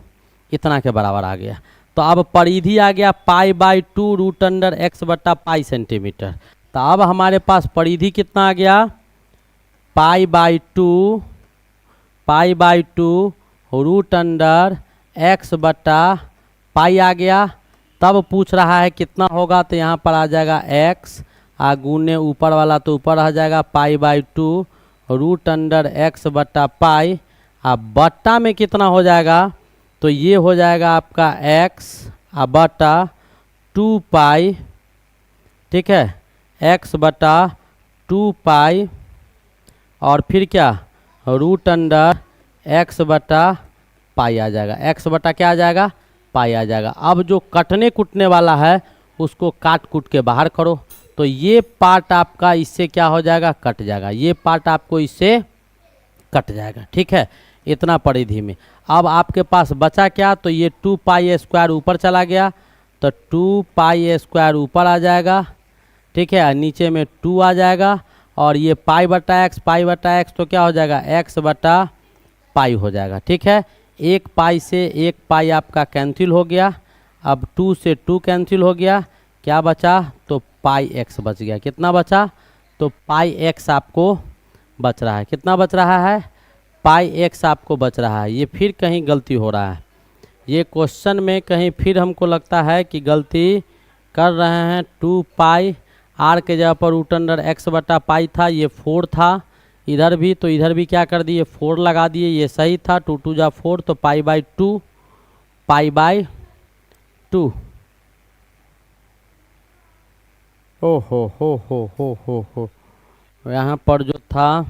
इतना के बराबर आ गया। तो अब परिधि आ गया pi by 2 root under x बटा पाई सेंटीमीटर। तो अब हमारे पास परिधि कितना आ गया? Pi by 2 root under x बटा पाई आ गया। तब पूछ रहा है कितना होगा, तो यहाँ पर आ जाएगा x गुने ऊपर वाला तो ऊपर आ जाएगा pi by 2 root under x बटा पाई। अब बट्टा में कितना हो जाएगा? तो ये हो जाएगा आपका x बटा 2 पाई, ठीक है, x बटा 2 पाई और फिर क्या रूट अंडर x बटा पाई आ जाएगा। x बटा क्या आ जाएगा? पाई आ जाएगा। अब जो कटने कुटने वाला है उसको काट कूट के बाहर करो तो ये पार्ट आपका इससे क्या हो जाएगा? कट जाएगा। ये पार्ट आपको इससे कट जाएगा, ठीक है, इतना परिधि में। अब आपके पास बचा क्या? तो ये 2 पाई स्क्वायर ऊपर चला गया तो 2 पाई स्क्वायर ऊपर आ जाएगा, ठीक है, नीचे में 2 आ जाएगा और ये पाई बटा एक्स तो क्या हो जाएगा? x बटा पाई हो जाएगा, ठीक है। एक पाई से एक पाई आपका कैंसिल हो गया। अब 2 से 2 कैंसिल हो गया, क्या बचा? तो पाई x बच गया। कितना बचा? तो पाई x आपको बच रहा है। कितना बच रहा है? पाई x आपको बच रहा है। ये फिर कहीं गलती हो रहा है, ये क्वेश्चन में कहीं फिर हमको लगता है कि गलती कर रहे हैं। 2 पाई आर के जगह पर रूट अंडर x बटा पाई था, ये 4 था इधर भी, तो इधर भी क्या कर दिए? 4 लगा दिए, ये सही था। 2 2 जा 4 तो पाई बाई 2 ओ हो यहाँ पर जो था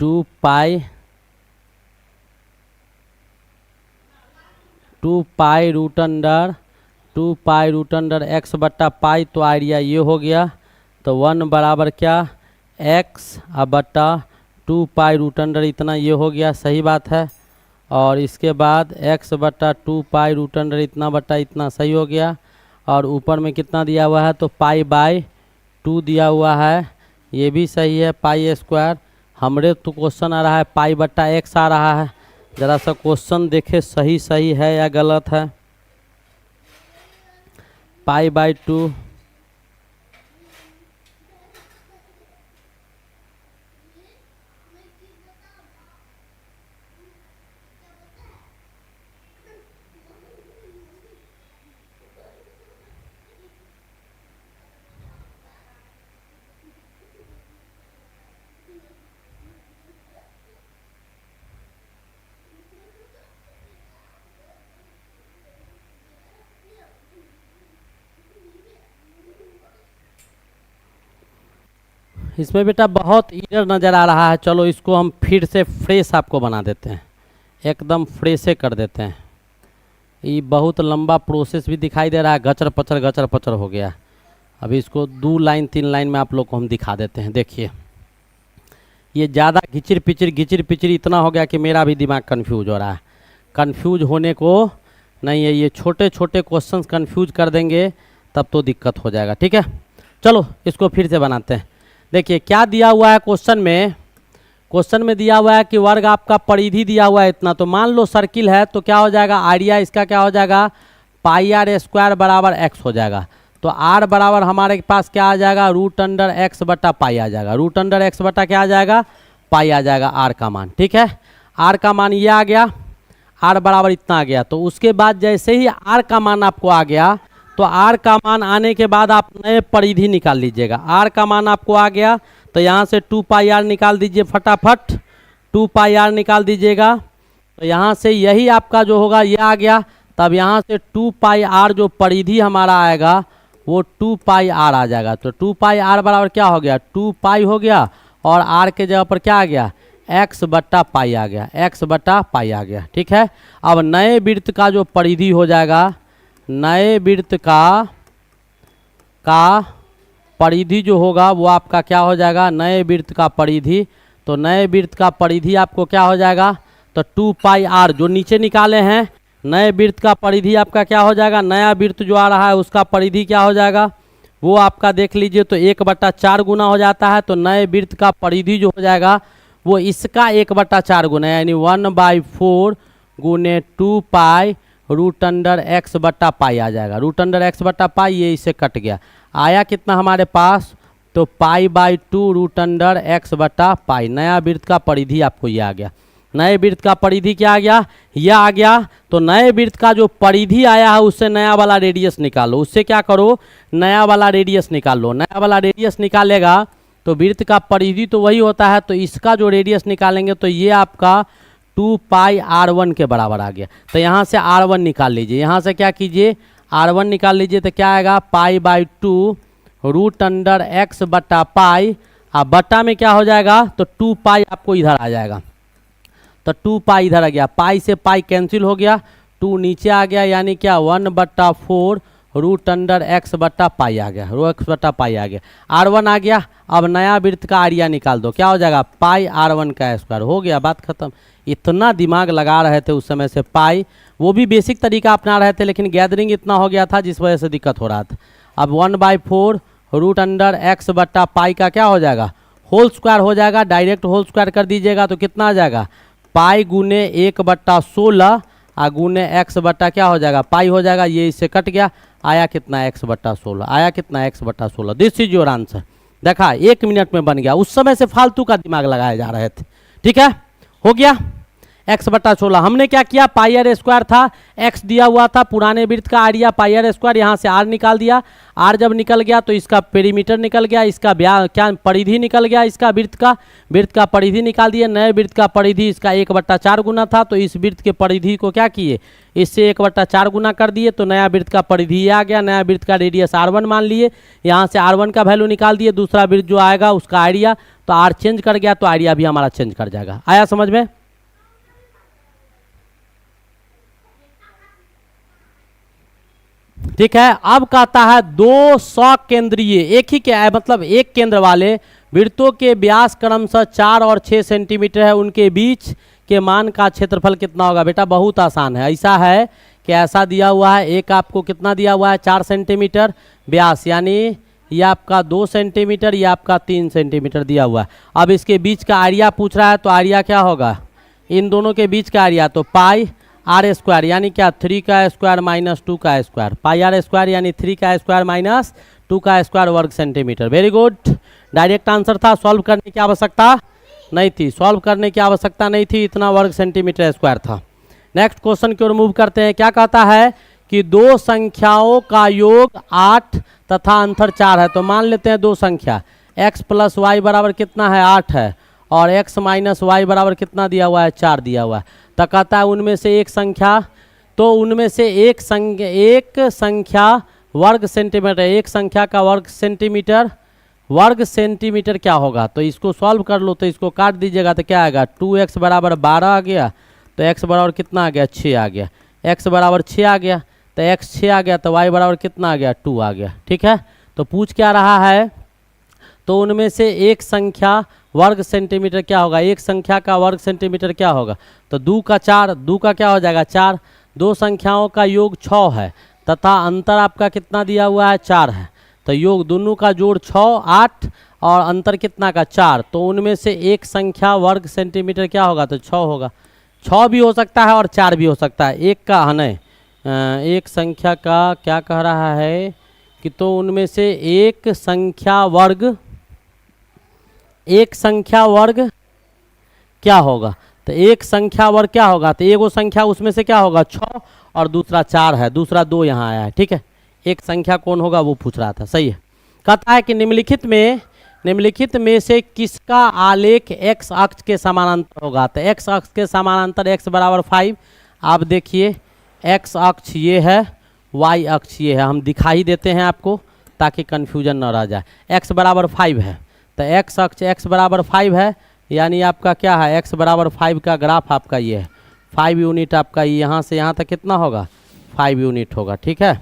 2 पाई रूट अंडर x बटा पाई, तो आइडिया ये हो गया। तो 1 बराबर क्या? x बटा 2 पाई रूट अंडर इतना, ये हो गया, सही बात है। और इसके बाद x बटा 2 पाई रूट अंडर इतना बटा इतना, सही हो गया। और ऊपर में कितना दिया हुआ है? तो पाई बाई 2 दिया हुआ है, ये भी सही है। पाई स्क्वायर हमरे तो क्वेश्चन आ रहा है पाई बटा x आ रहा है। ज़रा सा क्वेश्चन देखे सही है या गलत है। पाई बाई 2 इसमें बेटा बहुत ईरर नज़र आ रहा है। चलो इसको हम फिर से फ्रेश आपको बना देते हैं, एकदम फ्रेशे कर देते हैं। ये बहुत लंबा प्रोसेस भी दिखाई दे रहा है, गचर पचर हो गया। अभी इसको 2 लाइन 3 लाइन में आप लोग को हम दिखा देते हैं। देखिए ये ज़्यादा घिचिर पिचिर इतना हो गया कि मेरा भी दिमाग कंफ्यूज हो रहा है। कंफ्यूज होने को नहीं है, ये छोटे छोटे क्वेश्चंस कंफ्यूज कर देंगे तब तो दिक्कत हो जाएगा, ठीक है। चलो इसको फिर से बनाते हैं। देखिए क्या दिया हुआ है क्वेश्चन में दिया हुआ है कि वर्ग आपका परिधि दिया हुआ है इतना। तो मान लो सर्किल है तो क्या हो जाएगा? आइडिया इसका क्या हो जाएगा? पाई आर स्क्वायर बराबर x हो जाएगा। तो r बराबर हमारे पास क्या आ जाएगा? रूट अंडर x बटा पाई आ जाएगा। रूट अंडर x बटा क्या आ जाएगा? पाई आ जाएगा r का मान, ठीक है। r का मान ये आ गया, r बराबर इतना आ गया। तो उसके बाद जैसे ही r का मान आपको आ गया तो r का मान आने के बाद आप नए परिधि निकाल लीजिएगा। r का मान आपको आ गया तो यहाँ से 2 पाई आर निकाल दीजिए फटाफट, 2 पाई आर निकाल दीजिएगा। तो यहाँ से यही आपका जो होगा ये आ गया। तब यहाँ से 2 पाई आर जो परिधि हमारा आएगा वो 2 पाई आर आ जाएगा। तो 2 पाई आर बराबर क्या हो गया? 2 पाई हो गया और आर के जगह पर क्या आ गया? एक्स बट्टा पाई आ गया, एक्स बट्टा पाई आ गया। ठीक है, अब नए वृत्त का जो परिधि हो जाएगा, नए वृत्त का परिधि जो होगा वो आपका क्या हो जाएगा, नए वृत्त का परिधि। तो नए वृत्त का परिधि आपको क्या हो जाएगा, तो 2 पाई आर जो नीचे निकाले हैं, नए वृत्त का परिधि आपका क्या हो जाएगा, नया वृत्त जो आ रहा है उसका परिधि क्या हो जाएगा, वो आपका देख लीजिए तो 1/4 गुना हो जाता है। तो नए वृत्त का परिधि जो हो जाएगा वो इसका 1/4 गुना, यानी 1/4 गुने 2 पाई रूट अंडर एक्स बट्टा पाई आ जाएगा। रूट अंडर एक्स बट्टा पाई ये इससे कट गया, आया कितना हमारे पास, तो पाई/2 रूट अंडर एक्स बट्टा पाई। नया वृत्त का परिधि आपको ये आ गया। नए वृत्त का परिधि क्या आ गया, यह आ गया। तो नए वृत्त का जो परिधि आया है उससे नया वाला रेडियस निकालो, उससे क्या करो, नया वाला रेडियस निकाल लो। नया वाला रेडियस निकालेगा तो वृत्त का परिधि तो वही होता है, तो इसका जो रेडियस निकालेंगे तो ये आपका 2 पाई R1 के बराबर आ गया। तो यहाँ से R1 निकाल लीजिए, यहाँ से क्या कीजिए, R1 निकाल लीजिए, तो क्या आएगा, पाई/2 रूट अंडर एक्स बट्टा पाई। अब बट्टा में क्या हो जाएगा, तो 2 पाई आपको इधर आ जाएगा, तो 2 पाई इधर आ गया, पाई से पाई कैंसिल हो गया, 2 नीचे आ गया, यानी क्या 1/4 रूट अंडर एक्स बट्टा पाई आ गया, एक्स बट्टा पाई आ गया। R1 आ गया। अब नया वृत्त का एरिया निकाल दो, क्या हो जाएगा, पाई R1 का स्क्वायर। हो गया, बात खत्म। इतना दिमाग लगा रहे थे उस समय से, पाई वो भी बेसिक तरीका अपना रहे थे, लेकिन गैदरिंग इतना हो गया था जिस वजह से दिक्कत हो रहा था। अब 1/4 रूट अंडर एक्स बट्टा पाई का क्या हो जाएगा, होल स्क्वायर हो जाएगा। डायरेक्ट होल स्क्वायर कर दीजिएगा तो कितना आ जाएगा, पाई गुने 1/16 गुने एक्स बट्टा क्या हो जाएगा, पाई हो जाएगा। ये इससे कट गया, आया कितना, x/16 आया कितना, x/16। This is your answer. देखा, 1 मिनट में बन गया। उस समय से फालतू का दिमाग लगाए जा रहे थे। ठीक है, हो गया, x/16। हमने क्या किया, पाई आर स्क्वायर था, x दिया हुआ था, पुराने वृत्त का एरिया पाई आर स्क्वायर, यहाँ से r निकाल दिया। r जब निकल गया तो इसका पेरीमीटर निकल गया, इसका क्या परिधि निकल गया, इसका वृत्त का परिधि निकाल दिया। नए वृत्त का परिधि इसका 1/4 गुना था, तो इस वृत्त के परिधि को क्या किए, इससे 1/4 गुना कर दिए, तो नया वृत्त का परिधि आ गया। नया वृत्त का रेडियस R1 मान लिए, यहाँ से R1 का वैल्यू निकाल दिए। दूसरा वृत्त जो आएगा उसका एरिया, तो r चेंज कर गया तो एरिया भी हमारा चेंज कर जाएगा। आया समझ में। ठीक है, अब कहता है 2 सकेंद्रीय, एक ही क्या है, मतलब एक केंद्र वाले वृत्तों के व्यास क्रमशः 4 और 6 सेंटीमीटर है, उनके बीच के मान का क्षेत्रफल कितना होगा। बेटा बहुत आसान है, ऐसा है कि ऐसा दिया हुआ है, एक आपको कितना दिया हुआ है, 4 सेंटीमीटर व्यास, यानी ये आपका 2 सेंटीमीटर, ये आपका 3 सेंटीमीटर दिया हुआ है। अब इसके बीच का एरिया पूछ रहा है, तो एरिया क्या होगा, इन दोनों के बीच का एरिया, तो पाई आर स्क्वायर, यानी क्या 3 का स्क्वायर माइनस 2 का स्क्वायर, पाई आर स्क्वायर यानी 3 का स्क्वायर माइनस 2 का स्क्वायर वर्ग centimetre. Very good, direct answer था, सॉल्व करने की आवश्यकता नहीं थी, सॉल्व करने की आवश्यकता नहीं थी, इतना वर्ग सेंटीमीटर स्क्वायर था। नेक्स्ट क्वेश्चन की ओर मूव करते हैं। क्या कहता है कि 2 संख्याओं का योग 8 तथा अंतर 4 है। तो मान लेते हैं 2 संख्या, x + y बराबर कितना है, 8 है, और x - y बराबर कितना दिया हुआ है, 4 दिया हुआ है। तो कहता है उनमें से एक संख्या, तो उनमें से एक संख्या वर्ग सेंटीमीटर, एक संख्या का वर्ग सेंटीमीटर क्या होगा। तो इसको सॉल्व कर लो, तो इसको काट दीजिएगा तो क्या आएगा, 2x बराबर 12 आ गया, तो x बराबर कितना आ गया, 6 आ गया। x बराबर 6 आ गया, तो x 6 आ गया, तो y बराबर कितना आ गया, 2 आ गया। ठीक है, तो पूछ क्या रहा है, तो उनमें से एक संख्या वर्ग सेंटीमीटर क्या होगा, एक संख्या का वर्ग सेंटीमीटर क्या होगा। तो 2 का 4, 2 का क्या हो जाएगा, 4। 2 संख्याओं का योग 6 है तथा अंतर आपका कितना दिया हुआ है, 4 है। तो योग दोनों का जोड़ 6, 8 और अंतर कितना का, 4। तो उनमें से एक संख्या वर्ग सेंटीमीटर क्या होगा, तो 6 होगा। 6 भी हो सकता है और 4 भी हो सकता है। एक का नहीं, एक संख्या का क्या कह रहा है कि तो उनमें से एक संख्या वर्ग क्या होगा। तो एक संख्या वर्ग क्या होगा, तो एगो संख्या उसमें से क्या होगा, 6 और दूसरा 4 है, दूसरा 2 यहाँ आया है। ठीक है, एक संख्या कौन होगा वो पूछ रहा था, सही है। कहता है कि निम्नलिखित में से किसका आलेख x अक्ष के समानांतर होगा। तो x अक्ष के समानांतर x बराबर 5। आप देखिए x अक्ष ये है, y अक्ष ये है, हम दिखा ही देते हैं आपको ताकि कन्फ्यूजन न रह जाए। x बराबर 5 है, तो x अक्ष x बराबर 5 है, यानी आपका क्या है, x बराबर 5 का ग्राफ आपका ये है, 5 यूनिट आपका यहाँ से यहाँ तक कितना होगा, 5 यूनिट होगा, ठीक है।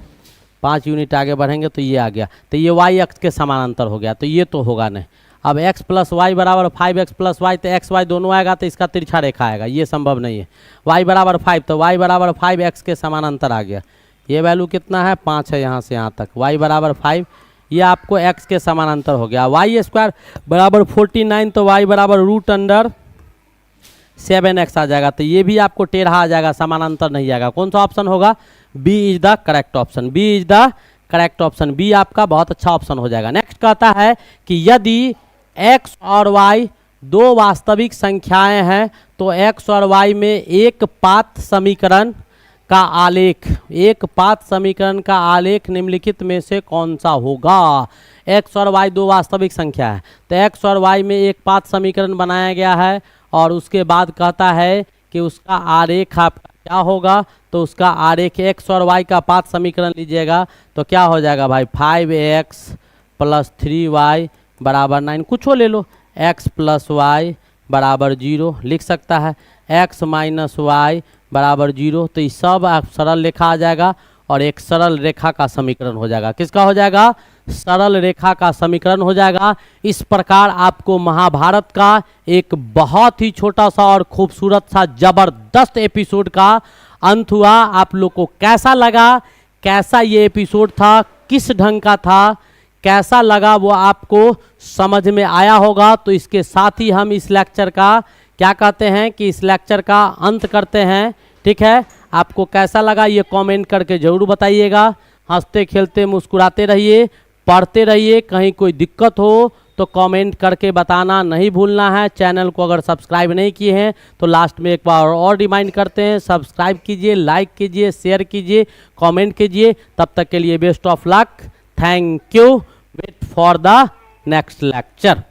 5 यूनिट आगे बढ़ेंगे तो ये आ गया, तो ये y अक्ष के समानांतर हो गया, तो ये तो होगा नहीं। अब x प्लस वाई बराबर 5x प्लस वाई, तो x y दोनों आएगा तो इसका तिरछा रेखा आएगा, ये संभव नहीं है। y बराबर 5, तो y बराबर 5x के समानांतर आ गया, ये वैल्यू कितना है, 5 है यहाँ से यहाँ तक, y बराबर 5, ये आपको x के समानांतर हो गया। वाई स्क्वायर बराबर 49, तो y बराबर √7x आ जाएगा, तो ये भी आपको टेढ़ा आ जाएगा, समानांतर नहीं आएगा। कौन सा ऑप्शन होगा, B is the correct option, B is the correct option, B आपका बहुत अच्छा ऑप्शन हो जाएगा। नेक्स्ट कहता है कि यदि x और y दो वास्तविक संख्याएं हैं तो x और y में एक पात समीकरण का आलेख निम्नलिखित में से कौन सा होगा। x और y दो वास्तविक संख्या है, तो x और y में एक पात समीकरण बनाया गया है, और उसके बाद कहता है कि उसका आरेख आपका क्या होगा, तो उसका आरेख x और y का पात समीकरण लीजिएगा तो क्या हो जाएगा भाई, 5x प्लस 3y बराबर 9, कुछ हो ले लो, x प्लस वाई बराबर 0 लिख सकता है, x माइनस वाई बराबर 0, तो ये सब आप सरल रेखा आ जाएगा और एक सरल रेखा का समीकरण हो जाएगा। किसका हो जाएगा, सरल रेखा का समीकरण हो जाएगा। इस प्रकार आपको महाभारत का एक बहुत ही छोटा सा और खूबसूरत सा जबरदस्त एपिसोड का अंत हुआ। आप लोग को कैसा लगा, कैसा ये एपिसोड था, किस ढंग का था, कैसा लगा वो आपको समझ में आया होगा। तो इसके साथ ही हम इस लेक्चर का क्या कहते हैं कि इस लेक्चर का अंत करते हैं, ठीक है। आपको कैसा लगा ये कमेंट करके ज़रूर बताइएगा। हंसते खेलते मुस्कुराते रहिए, पढ़ते रहिए, कहीं कोई दिक्कत हो तो कमेंट करके बताना नहीं भूलना है। चैनल को अगर सब्सक्राइब नहीं किए हैं तो लास्ट में एक बार और रिमाइंड करते हैं, सब्सक्राइब कीजिए, लाइक कीजिए, शेयर कीजिए, कमेंट कीजिए। तब तक के लिए best of luck, thank you, wait for the next lecture.